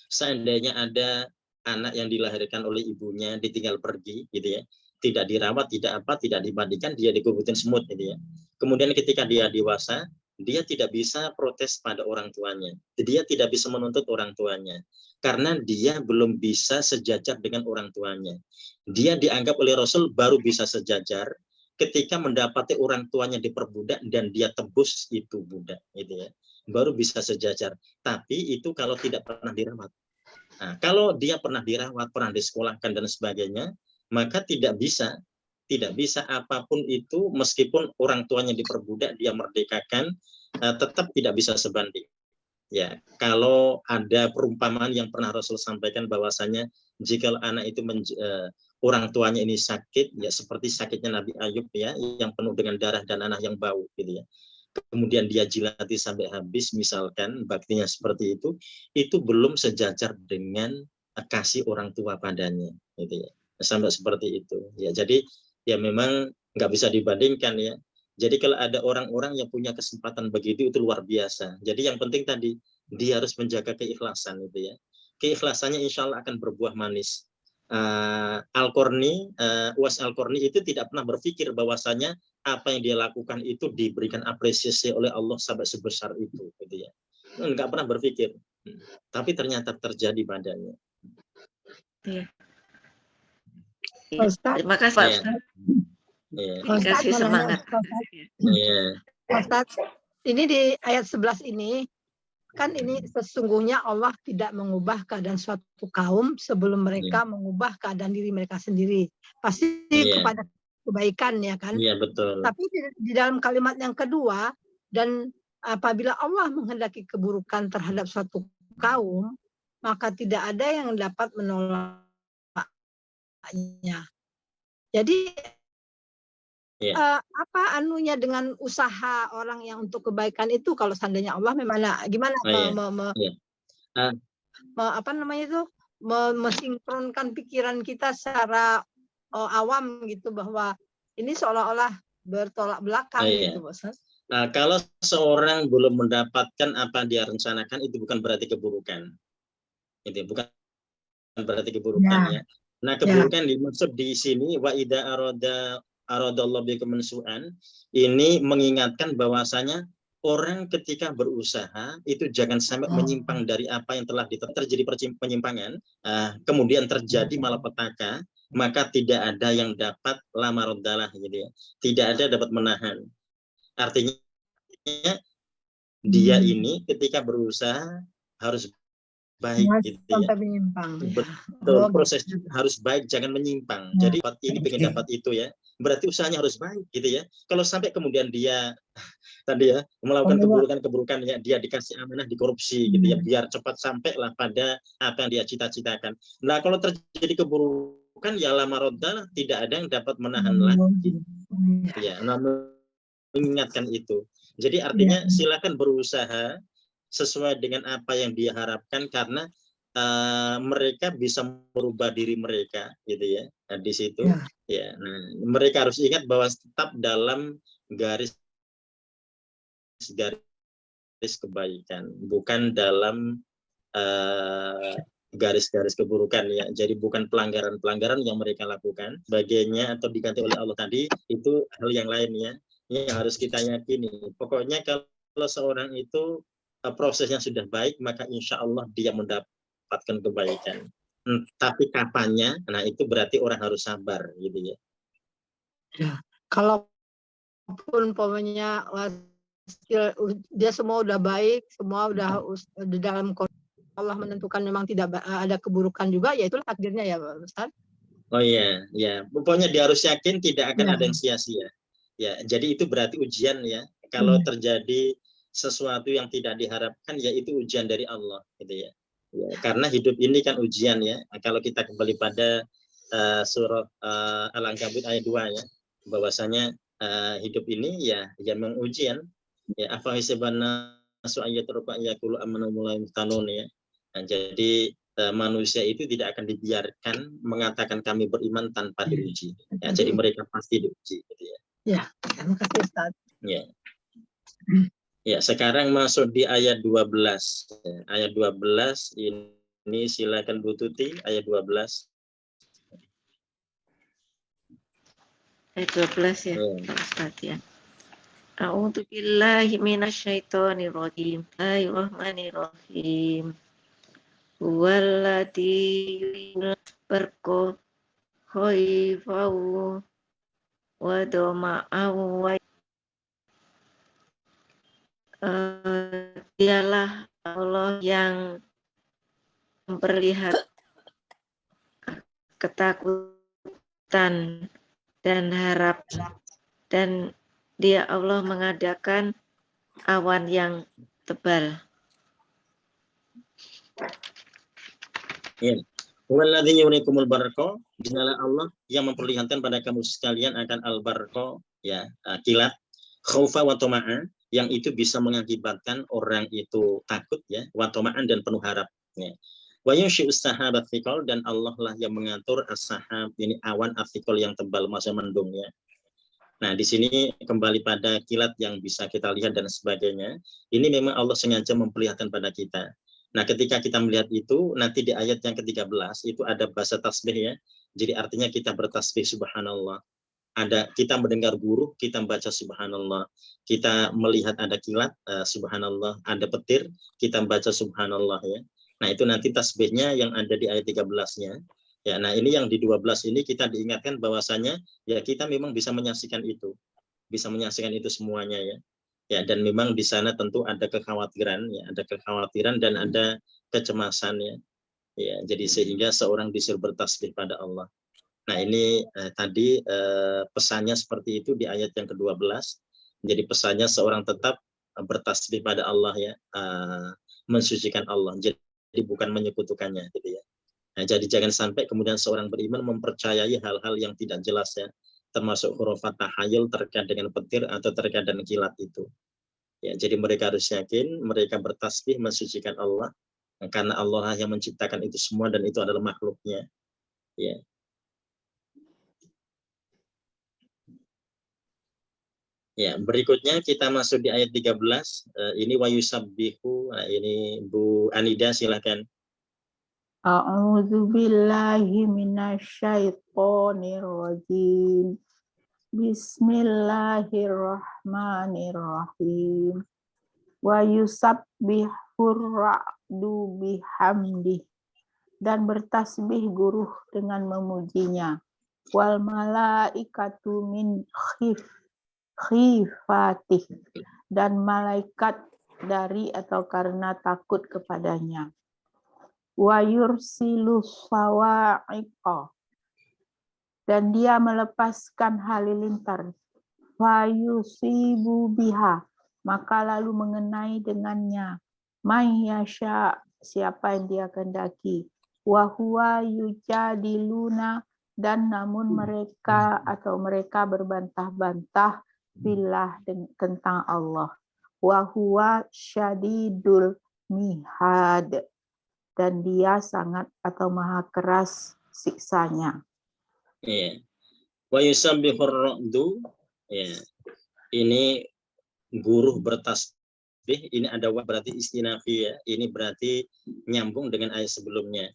[SPEAKER 3] Seandainya ada anak yang dilahirkan oleh ibunya ditinggal pergi gitu ya, tidak dirawat, tidak dimandikan, dia dikuburin semut gitu ya. Kemudian ketika dia dewasa, dia tidak bisa protes pada orang tuanya. Dia tidak bisa menuntut orang tuanya karena dia belum bisa sejajar dengan orang tuanya. Dia dianggap oleh Rasul baru bisa sejajar ketika mendapati orang tuanya diperbudak dan dia tebus itu budak gitu ya. Baru bisa sejajar. Tapi itu kalau tidak pernah dirawat. Nah, kalau dia pernah dirawat, pernah disekolahkan dan sebagainya, maka tidak bisa apapun itu meskipun orang tuanya diperbudak, dia merdekakan, tetap tidak bisa sebanding. Ya, kalau ada perumpamaan yang pernah Rasul sampaikan bahwasanya jika anak itu orang tuanya ini sakit, ya seperti sakitnya Nabi Ayub ya, yang penuh dengan darah dan nanah yang bau gitu ya. Kemudian dia jilati sampai habis, misalkan baktinya seperti itu belum sejajar dengan kasih orang tua padanya, gitu ya. Sampai seperti itu. Ya, jadi ya memang nggak bisa dibandingkan ya. Jadi kalau ada orang-orang yang punya kesempatan begitu itu luar biasa. Jadi yang penting tadi dia harus menjaga keikhlasan itu ya. Keikhlasannya insya Allah akan berbuah manis. Al-Qarni, Uwais Al-Qarni itu tidak pernah berpikir bahwasanya apa yang dia lakukan itu diberikan apresiasi oleh Allah sampai sebesar itu, gitu ya. Enggak pernah berpikir, tapi ternyata terjadi padanya.
[SPEAKER 8] Iya.
[SPEAKER 6] Ustaz.
[SPEAKER 8] Terima kasih Pak
[SPEAKER 3] Iya.
[SPEAKER 8] Ustaz.
[SPEAKER 3] Iya.
[SPEAKER 8] Dikasih
[SPEAKER 6] Ustaz,
[SPEAKER 8] semangat.
[SPEAKER 3] Iya.
[SPEAKER 6] Ustaz, ini di ayat 11 ini kan ini sesungguhnya Allah tidak mengubah keadaan suatu kaum sebelum mereka mengubah keadaan diri mereka sendiri. Pasti
[SPEAKER 3] Iya.
[SPEAKER 6] kepada kebaikan ya kan.
[SPEAKER 3] Iya betul.
[SPEAKER 6] Tapi di dalam kalimat yang kedua, dan apabila Allah menghendaki keburukan terhadap suatu kaum, maka tidak ada yang dapat menolaknya. Jadi apa anunya dengan usaha orang yang untuk kebaikan itu kalau seandainya Allah gimana apa namanya itu mesinkronkan pikiran kita secara awam gitu bahwa ini seolah-olah bertolak belakang gitu, Ustaz.
[SPEAKER 3] Kalau seorang belum mendapatkan apa yang dia rencanakan itu bukan berarti keburukan. Itu bukan berarti keburukan ya. Nah, keburukan dimaksud di sini wa idza aradallahu bikum su'an, ini mengingatkan bahwasanya orang ketika berusaha itu jangan sampai menyimpang dari apa yang telah terjadi penyimpangan, kemudian terjadi malapetaka, maka tidak ada yang dapat lamaroddalah gitu ya. Tidak ada dapat menahan. Artinya dia ini ketika berusaha harus baik gitu ya. Betul, prosesnya harus baik, jangan menyimpang. Jadi ini pengen dapat itu ya. Berarti usahanya harus baik gitu ya. Kalau sampai kemudian dia tadi ya melakukan keburukan-keburukan ya, dia dikasih amanah dikorupsi gitu ya, biar cepat sampailah pada apa yang dia cita-citakan. Nah, kalau terjadi keburukan ya lamaroddalah, tidak ada yang dapat menahan lagi. Ya, namun mengingatkan itu. Jadi artinya silakan berusaha sesuai dengan apa yang dia harapkan karena mereka bisa merubah diri mereka gitu ya. Nah, di situ ya. Nah, mereka harus ingat bahwa tetap dalam garis kebaikan, bukan dalam garis-garis keburukan ya. Jadi bukan pelanggaran-pelanggaran yang mereka lakukan bagiannya atau diganti oleh Allah tadi, itu hal yang lainnya yang harus kita yakini. Pokoknya kalau seorang itu prosesnya sudah baik, maka insya Allah dia mendapatkan kebaikan. Tapi kapannya, nah itu berarti orang harus sabar gitu ya.
[SPEAKER 6] Ya, kalaupun umpamanya dia semua udah baik, semua udah di dalam Allah menentukan memang tidak ada keburukan juga, ya itulah takdirnya ya Pak Ustaz.
[SPEAKER 3] Oh iya, ya. Pokoknya dia harus yakin tidak akan ada yang sia-sia. Ya, jadi itu berarti ujian ya. Kalau terjadi sesuatu yang tidak diharapkan, ya itu ujian dari Allah gitu ya. Ya, karena hidup ini kan ujian ya. Kalau kita kembali pada surah Al-Ankabut ayat 2 ya, bahwasanya hidup ini ya memang ujian. Ya, afahisabana su'ayyatruqa yaqulu amanu mulai mutanun ya. Nah, jadi manusia itu tidak akan dibiarkan mengatakan kami beriman tanpa diuji. Ya, jadi mereka pasti diuji gitu ya.
[SPEAKER 6] Ya, terima kasih Ustaz.
[SPEAKER 3] Ya. Ya, sekarang masuk di ayat 12. Ayat 12 ini silakan Bu Tuti, ayat 12.
[SPEAKER 8] Ayat 12 ya, Pak Ustaz ya. A'udzu billahi minasyaitonir rajim. Bismillahirrahmanirrahim. Walladzi barqa khaifu wa doma'u. Dialah Allah yang memperlihat ketakutan dan harap, dan Dia Allah mengadakan awan yang tebal.
[SPEAKER 3] Ya. Walladzi yurikumul barqa, dialah Allah yang memperlihatkan pada kamu sekalian akan al-barqa ya, kilat, khaufa wa tama'a, yang itu bisa mengakibatkan orang itu takut ya, wa tama'an dan penuh harap ya. Wa yunshi'us sahabat thiqal, dan Allah lah yang mengatur as-sahab, ini awan athiqal yang tebal, masa mendung ya. Nah, di sini kembali pada kilat yang bisa kita lihat dan sebagainya. Ini memang Allah sengaja memperlihatkan pada kita. Nah, ketika kita melihat itu, nanti di ayat yang ke-13 itu ada bahasa tasbih ya. Jadi artinya kita bertasbih subhanallah. Ada kita mendengar guru, kita membaca subhanallah. Kita melihat ada kilat, subhanallah. Ada petir, kita membaca subhanallah ya. Nah, itu nanti tasbihnya yang ada di ayat 13-nya. Ya, nah ini yang di 12 ini kita diingatkan bahwasanya ya kita memang bisa menyaksikan itu. Bisa menyaksikan itu semuanya ya. Ya, dan memang di sana tentu ada kekhawatiran ya, ada kekhawatiran dan ada kecemasan ya. Ya, jadi sehingga seorang disuruh bertasbih pada Allah. Nah, ini tadi pesannya seperti itu di ayat yang ke-12. Jadi pesannya seorang tetap bertasbih pada Allah ya, mensucikan Allah. Jadi bukan menyekutukannya gitu ya. Nah, jadi jangan sampai kemudian seorang beriman mempercayai hal-hal yang tidak jelas ya, termasuk hurufat tahayul terkait dengan petir atau terkait dengan kilat itu. Ya, jadi mereka harus yakin mereka bertasbih mensucikan Allah karena Allah yang menciptakan itu semua dan itu adalah makhluknya. Ya. Ya, berikutnya kita masuk di ayat 13. Ini wa yusabbihu. Nah, ini Bu Anida silakan.
[SPEAKER 7] A'udzu billahi minasyaitonir rajim. Bismillahirrahmanirrahim. Wa yusabbihur ra'du bihamdi, dan bertasbih guru dengan memujinya. Wal malaikatu min khifatih, dan malaikat dari atau karena takut kepadanya. Wa yursilus sawa'iqa, dan dia melepaskan halilintar. Wa yusibu biha, maka lalu mengenai dengannya. May yasha, siapa yang dia kehendaki. Wa huwa yujadiluna, dan namun mereka berbantah-bantah billah tentang Allah. Wa huwa syadidul mihad, dan dia sangat atau maha keras siksanya.
[SPEAKER 3] Iya. Wa yusabbihur ra'du, ya. Ini guru bertasbih, ini ada wa berarti istinafi ya. Ini berarti nyambung dengan ayat sebelumnya.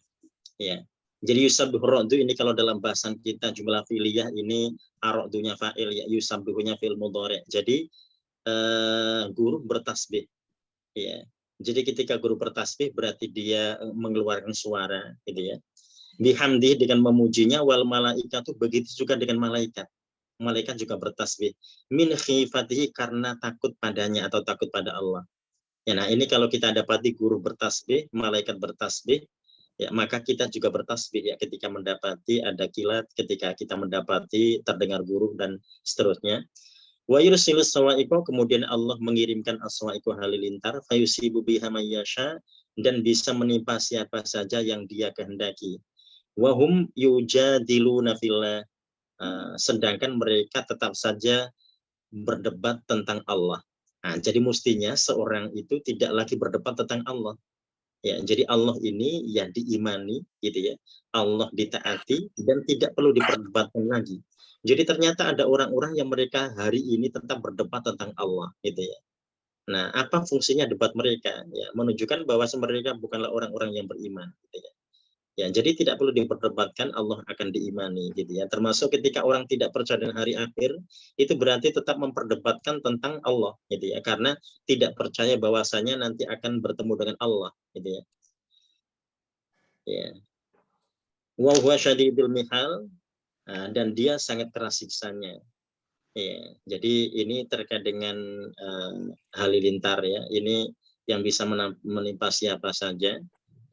[SPEAKER 3] Ya. Jadi yusabbihur ra'du ini kalau dalam bahasan kita jumlah fi'liyah ini ar-ra'dunya fa'il ya, yusabbihunya fi'il mudhari'. Jadi guru bertasbih. Ya. Jadi ketika guru bertasbih berarti dia mengeluarkan suara gitu ya. Bihamdi dengan memujinya, wal malaikatu begitu juga dengan malaikat. Malaikat juga bertasbih. Min khifatihi, karena takut padanya atau takut pada Allah. Ya, nah ini kalau kita dapati guru bertasbih, malaikat bertasbih, ya maka kita juga bertasbih ya ketika mendapati ada kilat, ketika kita mendapati terdengar guru dan seterusnya. Wa yursilus sawa'iqa, kemudian Allah mengirimkan as-sawa'iqa halilintar, fayusibu biha mayyasha, dan bisa menimpa siapa saja yang dia kehendaki. Wa hum yujadiluna fillah, sedangkan mereka tetap saja berdebat tentang Allah. Nah, jadi mestinya seorang itu tidak lagi berdebat tentang Allah. Ya, jadi Allah ini ya diimani gitu ya. Allah ditaati dan tidak perlu diperdebatkan lagi. Jadi ternyata ada orang-orang yang mereka hari ini tetap berdebat tentang Allah gitu ya. Nah, apa fungsinya debat mereka? Ya, menunjukkan bahwa mereka bukanlah orang-orang yang beriman gitu ya. Ya, jadi tidak perlu diperdebatkan, Allah akan diimani gitu ya. Termasuk ketika orang tidak percaya dengan hari akhir, itu berarti tetap memperdebatkan tentang Allah gitu ya, karena tidak percaya bahwasanya nanti akan bertemu dengan Allah gitu ya. Ya. Wa huwa syadidul mihal, dan dia sangat keras siksanya. Ya, jadi ini terkait dengan halilintar ya. Ini yang bisa menimpa siapa saja.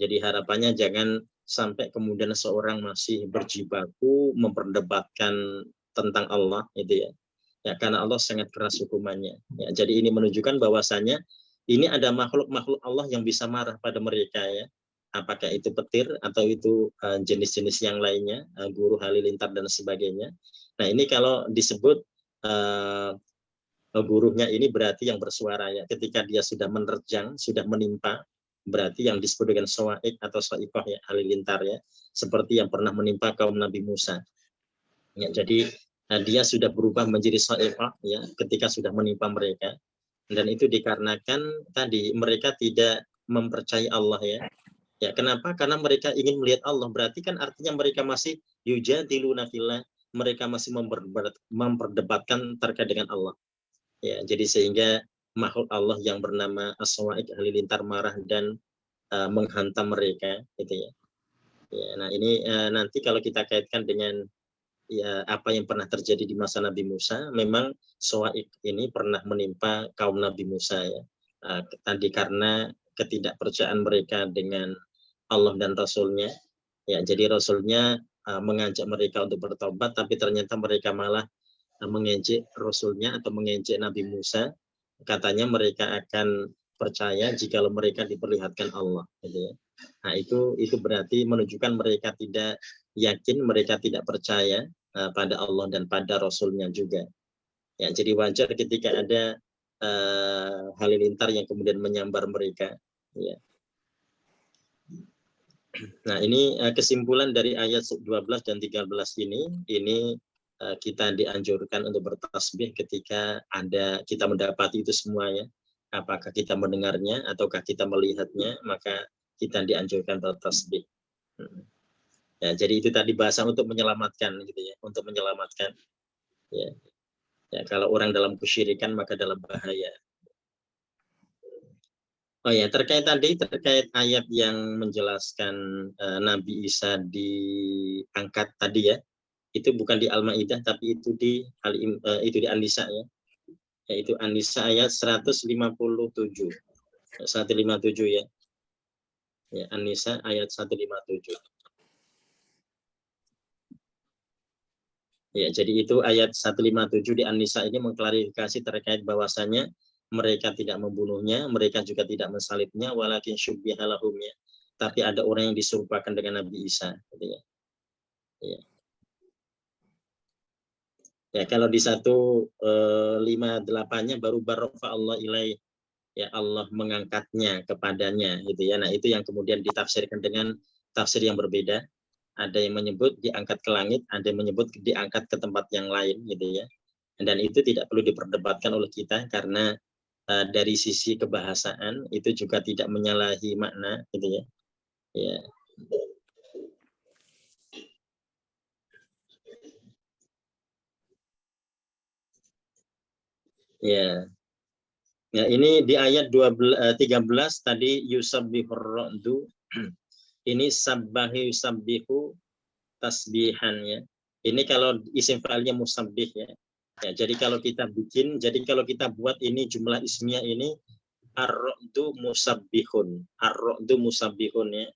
[SPEAKER 3] Jadi harapannya jangan sampai kemudian seorang masih berjibaku memperdebatkan tentang Allah gitu ya. Ya, karena Allah sangat keras hukumannya. Ya, jadi ini menunjukkan bahwasanya ini ada makhluk-makhluk Allah yang bisa marah pada mereka ya. Apakah itu petir atau itu jenis-jenis yang lainnya, guru halilintar dan sebagainya. Nah, ini kalau disebut gurunya ini berarti yang bersuara ya. Ketika dia sudah menerjang, sudah menimpa, berarti yang disebut dengan sawa'iq atau sa'iqah ya, halilintar ya, seperti yang pernah menimpa kaum Nabi Musa. Ya, jadi dia sudah berubah menjadi sa'iqah ya ketika sudah menimpa mereka, dan itu dikarenakan tadi mereka tidak mempercayai Allah ya. Ya, kenapa? Karena mereka ingin melihat Allah. Berarti kan artinya mereka masih yujadiluna fillah, mereka masih memperdebatkan terkait dengan Allah. Ya, jadi sehingga makhluk Allah yang bernama as-sawa'iq, halilintar marah dan menghantam mereka gitu ya. Ya, nah ini nanti kalau kita kaitkan dengan ya apa yang pernah terjadi di masa Nabi Musa, memang sawa'iq ini pernah menimpa kaum Nabi Musa ya. Tadi karena ketidakpercayaan mereka dengan Allah dan Rasulnya, ya jadi Rasulnya mengajak mereka untuk bertobat, tapi ternyata mereka malah mengejek Rasulnya atau mengejek Nabi Musa. Katanya mereka akan percaya jika mereka diperlihatkan Allah, gitu ya. Nah itu berarti menunjukkan mereka tidak yakin, mereka tidak percaya pada Allah dan pada Rasulnya juga. Ya jadi wajar ketika ada halilintar yang kemudian menyambar mereka. Ya. Nah, ini kesimpulan dari ayat 12 dan 13 ini kita dianjurkan untuk bertasbih ketika kita mendapati itu semuanya. Apakah kita mendengarnya ataukah kita melihatnya, maka kita dianjurkan bertasbih. Ya, jadi itu tadi bahasa untuk menyelamatkan gitu ya, untuk menyelamatkan. Ya. Ya, kalau orang dalam kesyirikan maka dalam bahaya. Oh ya, terkait ayat yang menjelaskan Nabi Isa diangkat tadi ya, itu bukan di Al-Maidah tapi itu di An-Nisa ya. Yaitu An-Nisa ayat 157. 157 ya. Ya, An-Nisa ayat 157. Ya, jadi itu ayat 157 di An-Nisa ini mengklarifikasi terkait bahwasanya mereka tidak membunuhnya, mereka juga tidak mensalibnya, walakin syubbiha lahumnya. Tapi ada orang yang diserupakan dengan Nabi Isa. Gitu ya. Ya. Ya, kalau di 158-nya baru barofa Allah ilaih, ya Allah mengangkatnya kepadanya, gitu ya. Nah itu yang kemudian ditafsirkan dengan tafsir yang berbeda. Ada yang menyebut diangkat ke langit, ada yang menyebut diangkat ke tempat yang lain, gitu ya. Dan itu tidak perlu diperdebatkan oleh kita karena dari sisi kebahasaan itu juga tidak menyalahi makna, gitu ya. Ya. Ya. Ya, ini di ayat 13 tadi yusabbihur ra'du. Ini sabbahi yusabbihu tasbihan ya. Ini kalau isim fa'ilnya musabbih ya. Ya, jadi kalau kita buat ini jumlah ismiyah ini ar-ra'du musabbihun. Ar-ra'du musabbihun ya.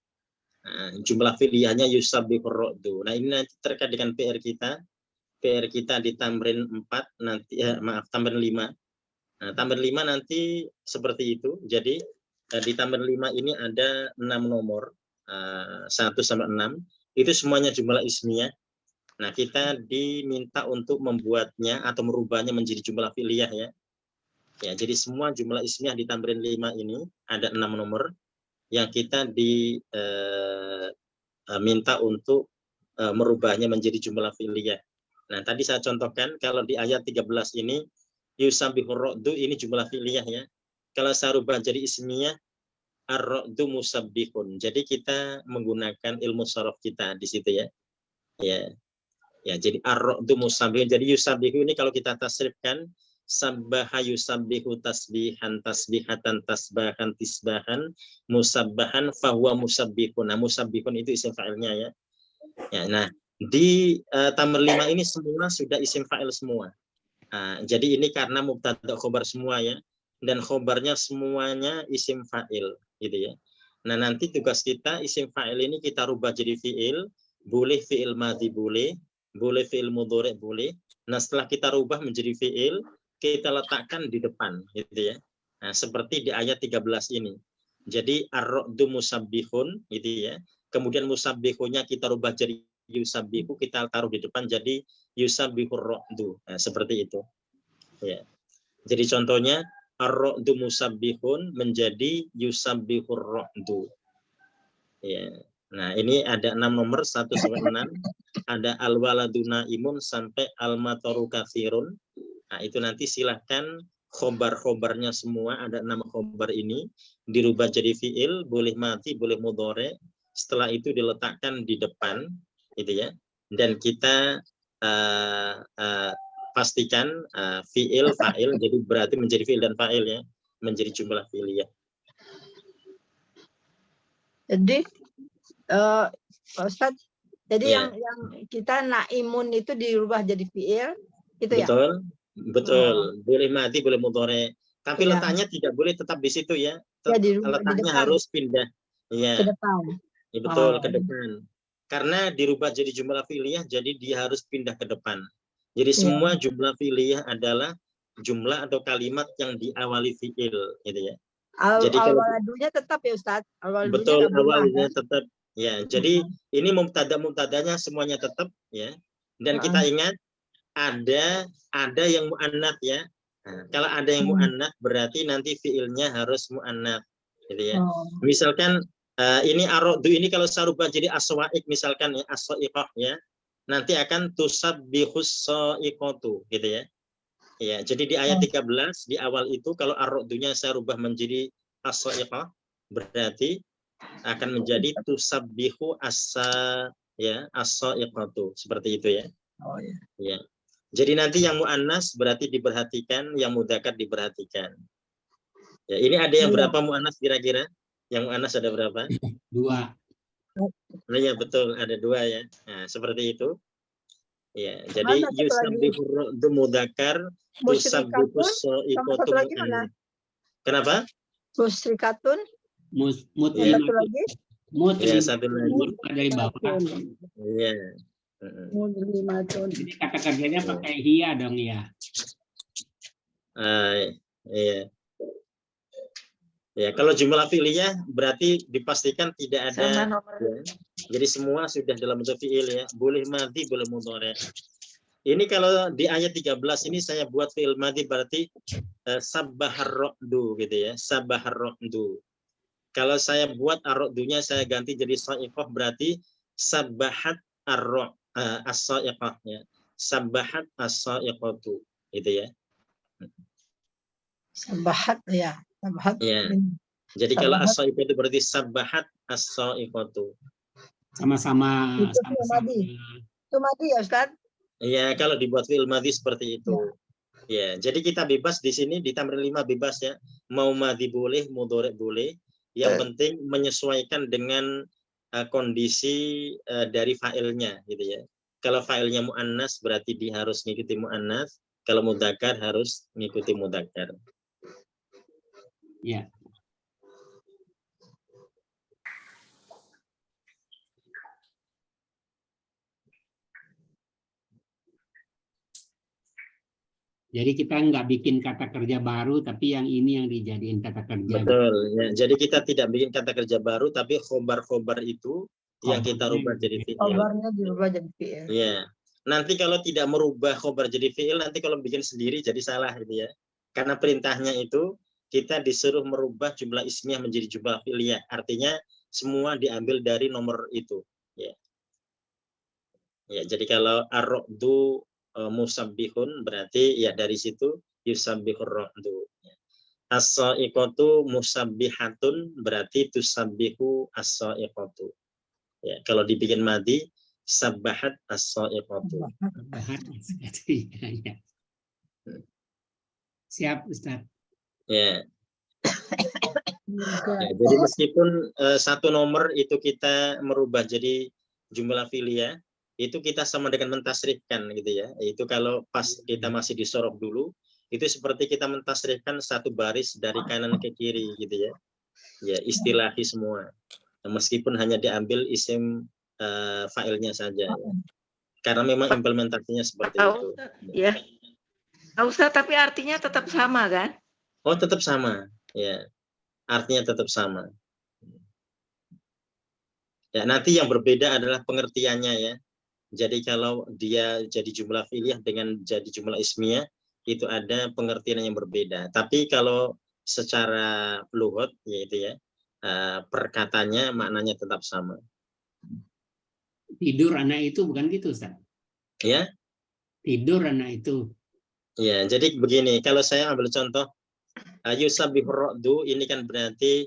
[SPEAKER 3] Nah, jumlah fi'liyahnya yusabbihur ra'du. Nah, ini nanti terkait dengan PR kita di tamrin 4 nanti tamrin 5. Nah, tamrin 5 nanti seperti itu. Jadi di tamrin 5 ini ada 6 nomor 1 sampai 6. Itu semuanya jumlah ismiyah. Nah, kita diminta untuk membuatnya atau merubahnya menjadi jumlah fi'liyah ya. Ya, jadi semua jumlah ismiyah di tamrin 5 ini ada 6 nomor yang kita diminta untuk merubahnya menjadi jumlah fi'liyah. Nah, tadi saya contohkan kalau di ayat 13 ini yusabbihur ra'du ini jumlah fi'liyah ya. Kalau saya rubah jadi ismiyah ar-ra'du musabbihun. Jadi kita menggunakan ilmu sharaf kita di situ ya. Ya, jadi ar-ra'du musabbihun. Jadi yusabbihu ini kalau kita tasrifkan sabbaha yusabbihu tasbihan tasbihatan tasbahan tisbahan musabbahan fahuwa musabbihun. Nah, musabbihun itu isim fa'ilnya ya. Ya, nah di tamr 5 ini semua sudah isim fa'il semua. Nah, jadi ini karena mubtada khobar semua ya, dan khobarnya semuanya isim fa'il gitu ya. Nah, nanti tugas kita isim fa'il ini kita rubah jadi fi'il, boleh fi'il madhi boleh fi'il mudhari boleh. Nah, setelah kita rubah menjadi fi'il, kita letakkan di depan gitu ya. Nah, seperti di ayat 13 ini. Jadi ar-ra'du musabbihun gitu ya. Kemudian musabbihunnya kita rubah jadi yusabbihu, kita taruh di depan jadi yusabbihur ra'du. Nah, seperti itu. Ya. Jadi contohnya ar-ra'du musabbihun menjadi yusabbihur ra'du. Ya. Nah, ini ada 6 nomor 1 sampai 6. Ada al-waladuna imun sampai al-mataru katsirun. Nah, itu nanti silahkan khobar-khobarnya semua, ada 6 khobar ini dirubah jadi fiil, boleh mati, boleh mudhari. Setelah itu diletakkan di depan, gitu ya. Dan kita pastikan fiil, fa'il, jadi berarti menjadi fiil dan fa'il ya, menjadi jumlah fi'liyah.
[SPEAKER 6] Jadi Pak Ustadz, jadi
[SPEAKER 3] Ya.
[SPEAKER 6] yang kita naimun itu dirubah jadi fiil, gitu ya?
[SPEAKER 3] Betul, betul. Boleh mati, boleh mudhari. Tapi
[SPEAKER 6] Ya.
[SPEAKER 3] letaknya tidak boleh tetap di situ ya.
[SPEAKER 6] Ya, dirubah di
[SPEAKER 3] Letaknya
[SPEAKER 6] depan.
[SPEAKER 3] harus pindah. Ya,
[SPEAKER 6] Ke depan.
[SPEAKER 3] ya betul,
[SPEAKER 6] Oh.
[SPEAKER 3] ke depan. Karena dirubah jadi jumlah fi'liyah, jadi dia harus pindah ke depan. Jadi
[SPEAKER 6] Ya.
[SPEAKER 3] semua jumlah fi'liyah adalah jumlah atau kalimat yang diawali fi'il, gitu ya. Jadi kalau
[SPEAKER 6] Al-waladunya tetap ya Ustadz? Al-waladunya
[SPEAKER 3] betul,
[SPEAKER 6] nggak berubah,
[SPEAKER 3] awalnya
[SPEAKER 6] kan?
[SPEAKER 3] tetap. Ya, jadi ini mubtada-mubtadanya semuanya tetap ya. Dan kita ingat ada yang muannats ya. Nah, kalau ada yang muannats berarti nanti fiilnya harus muannats, gitu ya. Misalkan ini ar-raddu ini kalau saya rubah jadi aswaik misalkan ya, as-saiqah ya. Nanti akan tusabbihus saiqatu, gitu ya. Ya, jadi di ayat 13 di awal itu kalau ar-raddunya saya rubah menjadi as-saiqah berarti akan menjadi tusabbihu as-saiqatu, seperti itu ya.
[SPEAKER 6] Oh ya.
[SPEAKER 3] Ya. Jadi nanti yang muannas berarti diperhatikan, yang mudzakkar diperhatikan. Ya, ini ada yang berapa muannas kira-kira? Yang muannas ada berapa?
[SPEAKER 2] 2.
[SPEAKER 3] Nah, ya betul, ada 2 ya. Nah, seperti itu. Ya, jadi yusabbihu ar-raddu mudzakkar, tusabbihu as-saiqatu muannas. Kenapa?
[SPEAKER 6] Musyrikatun.
[SPEAKER 3] Ya.
[SPEAKER 6] Satu lagi.
[SPEAKER 3] Ya, satu lagi
[SPEAKER 2] dari bawah.
[SPEAKER 3] Iya.
[SPEAKER 2] Jadi kata kerjanya pakai hiya dong ya.
[SPEAKER 3] Iya. Ya, kalau jumlah fi'liyah berarti dipastikan tidak ada. Ya. Jadi semua sudah dalam bentuk fi'il ya. Boleh madhi, boleh mudhari. Ini kalau di ayat 13 ini saya buat fi'il madhi berarti sabbahar ra'du gitu ya. Sabbahar ra'du. Kalau saya buat ar-ra'dunya saya ganti jadi saiqah berarti sabbahat as-saiqah ya. Sabbahat as-saiqatu gitu ya.
[SPEAKER 6] Sabbahat ya. Sabbahat.
[SPEAKER 3] Ya. Jadi kalau as-saiqah itu berarti sabbahat as-saiqatu.
[SPEAKER 2] Sama-sama.
[SPEAKER 6] Itu madi ya Ustaz?
[SPEAKER 3] Iya, kalau dibuat fi'il madhi seperti itu. Ya, jadi kita bebas di sini di tamrin 5 bebas ya. Mau madhi boleh, mudhari boleh. Yang penting menyesuaikan dengan kondisi dari fa'ilnya gitu ya. Kalau fa'ilnya muannas berarti dia harus mengikuti muannas, kalau mudzakkar harus mengikuti mudzakkar.
[SPEAKER 2] Ya. Jadi kita nggak bikin kata kerja baru, tapi yang ini yang dijadiin kata kerja.
[SPEAKER 3] Betul. Ya. Jadi kita tidak bikin kata kerja baru, tapi khobar-khobar itu yang kita rubah jadi fi'il.
[SPEAKER 6] Khobarnya dirubah jadi fi'il.
[SPEAKER 3] Iya. Nanti kalau tidak merubah khobar jadi fi'il, nanti kalau bikin sendiri jadi salah gitu ya. Karena perintahnya itu kita disuruh merubah jumlah ismiyah menjadi jumlah fi'liyah. Artinya semua diambil dari nomor itu. Ya. Ya. Jadi kalau ar-ra'du musabbihun berarti ya dari situ yusabbihur ra'du. As-saiqatu musabbihatun berarti tusabbihu as-saiqatu. Ya, kalau dibikin madhi sabbahat as-saiqatu.
[SPEAKER 2] Siap Ustaz.
[SPEAKER 3] Ya. Ya, jadi meskipun satu nomor itu kita merubah jadi jumlah fi'liyah, itu kita sama dengan mentasrifkan gitu ya. Itu kalau pas kita masih di sorof dulu, itu seperti kita mentasrifkan satu baris dari kanan ke kiri gitu ya. Ya, istilahi semua. Meskipun hanya diambil isim fa'ilnya saja. Ya. Karena memang implementasinya seperti itu.
[SPEAKER 8] Ya. Ustaz, tapi artinya tetap sama kan?
[SPEAKER 3] Oh, tetap sama. Ya. Artinya tetap sama. Ya, nanti yang berbeda adalah pengertiannya ya. Jadi kalau dia jadi jumlah fi'liyah dengan jadi jumlah ismiyah itu ada pengertian yang berbeda. Tapi kalau secara lughat yaitu ya perkataannya maknanya tetap sama.
[SPEAKER 2] Tidur anak itu bukan gitu, Ustaz?
[SPEAKER 3] Ya.
[SPEAKER 2] Tidur anak itu.
[SPEAKER 3] Ya, jadi begini, kalau saya ambil contoh yusabbihur ra'du, ini kan berarti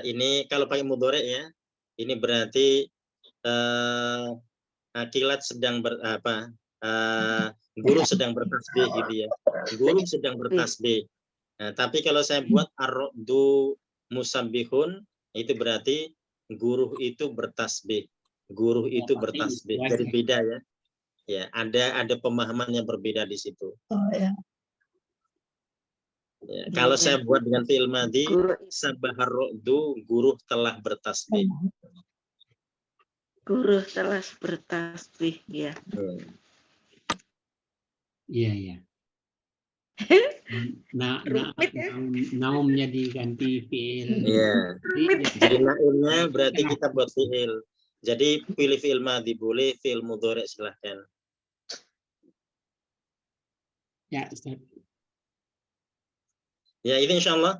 [SPEAKER 3] ini kalau pakai mudhari ya, ini berarti kilat sedang guru sedang bertasbih gitu ya. Guru sedang bertasbih. Nah, tapi kalau saya buat ar-ra'du musabbihun, itu berarti guru itu bertasbih. Guru itu bertasbih. Jadi beda ya. Ya, ada pemahaman yang berbeda di situ.
[SPEAKER 6] Oh, ya.
[SPEAKER 3] Ya, kalau saya buat dengan fi'il madhi, sabbahar ra'du, guru telah bertasbih.
[SPEAKER 8] Guru telah bertasbih, ya.
[SPEAKER 2] Iya, iya. Naumnya diganti fi'il.
[SPEAKER 3] Iya. Jadi naumnya berarti kita buat fi'il. Jadi pilih fi'il madhi boleh, fi'il mudhari silahkan.
[SPEAKER 2] Ya, Ustaz.
[SPEAKER 3] Ya, ini insyaallah.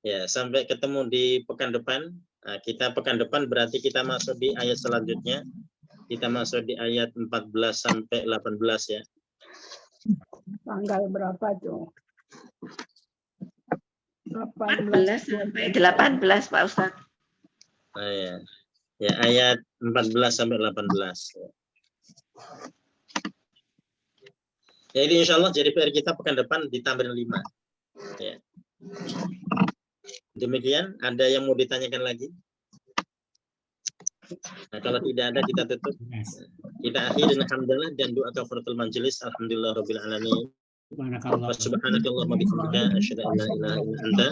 [SPEAKER 3] Ya, sampai ketemu di pekan depan. Nah, kita pekan depan berarti kita masuk di ayat selanjutnya. Kita masuk di ayat 14 sampai 18 ya.
[SPEAKER 4] Tanggal berapa tuh?
[SPEAKER 8] 14 sampai 18 Pak Ustadz.
[SPEAKER 3] Nah, ya. Ya, ayat 14 sampai 18. Ya, ini insyaallah jadi PR kita pekan depan di tamrin 5. Ya. Demikian, ada yang mau ditanyakan lagi? Nah, kalau tidak ada kita tutup. Kita akhiri dengan hamdalah dan doa kafaratul majelis. Alhamdulillah rabbil alamin. Subhanakallahumma bihamdika asyhadu an la ilaha illa anta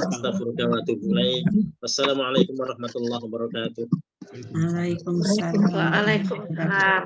[SPEAKER 3] astaghfiruka wa atubu ilaik. Wassalamualaikum warahmatullahi wabarakatuh.
[SPEAKER 5] Waalaikumsalam.
[SPEAKER 8] Waalaikumsalam.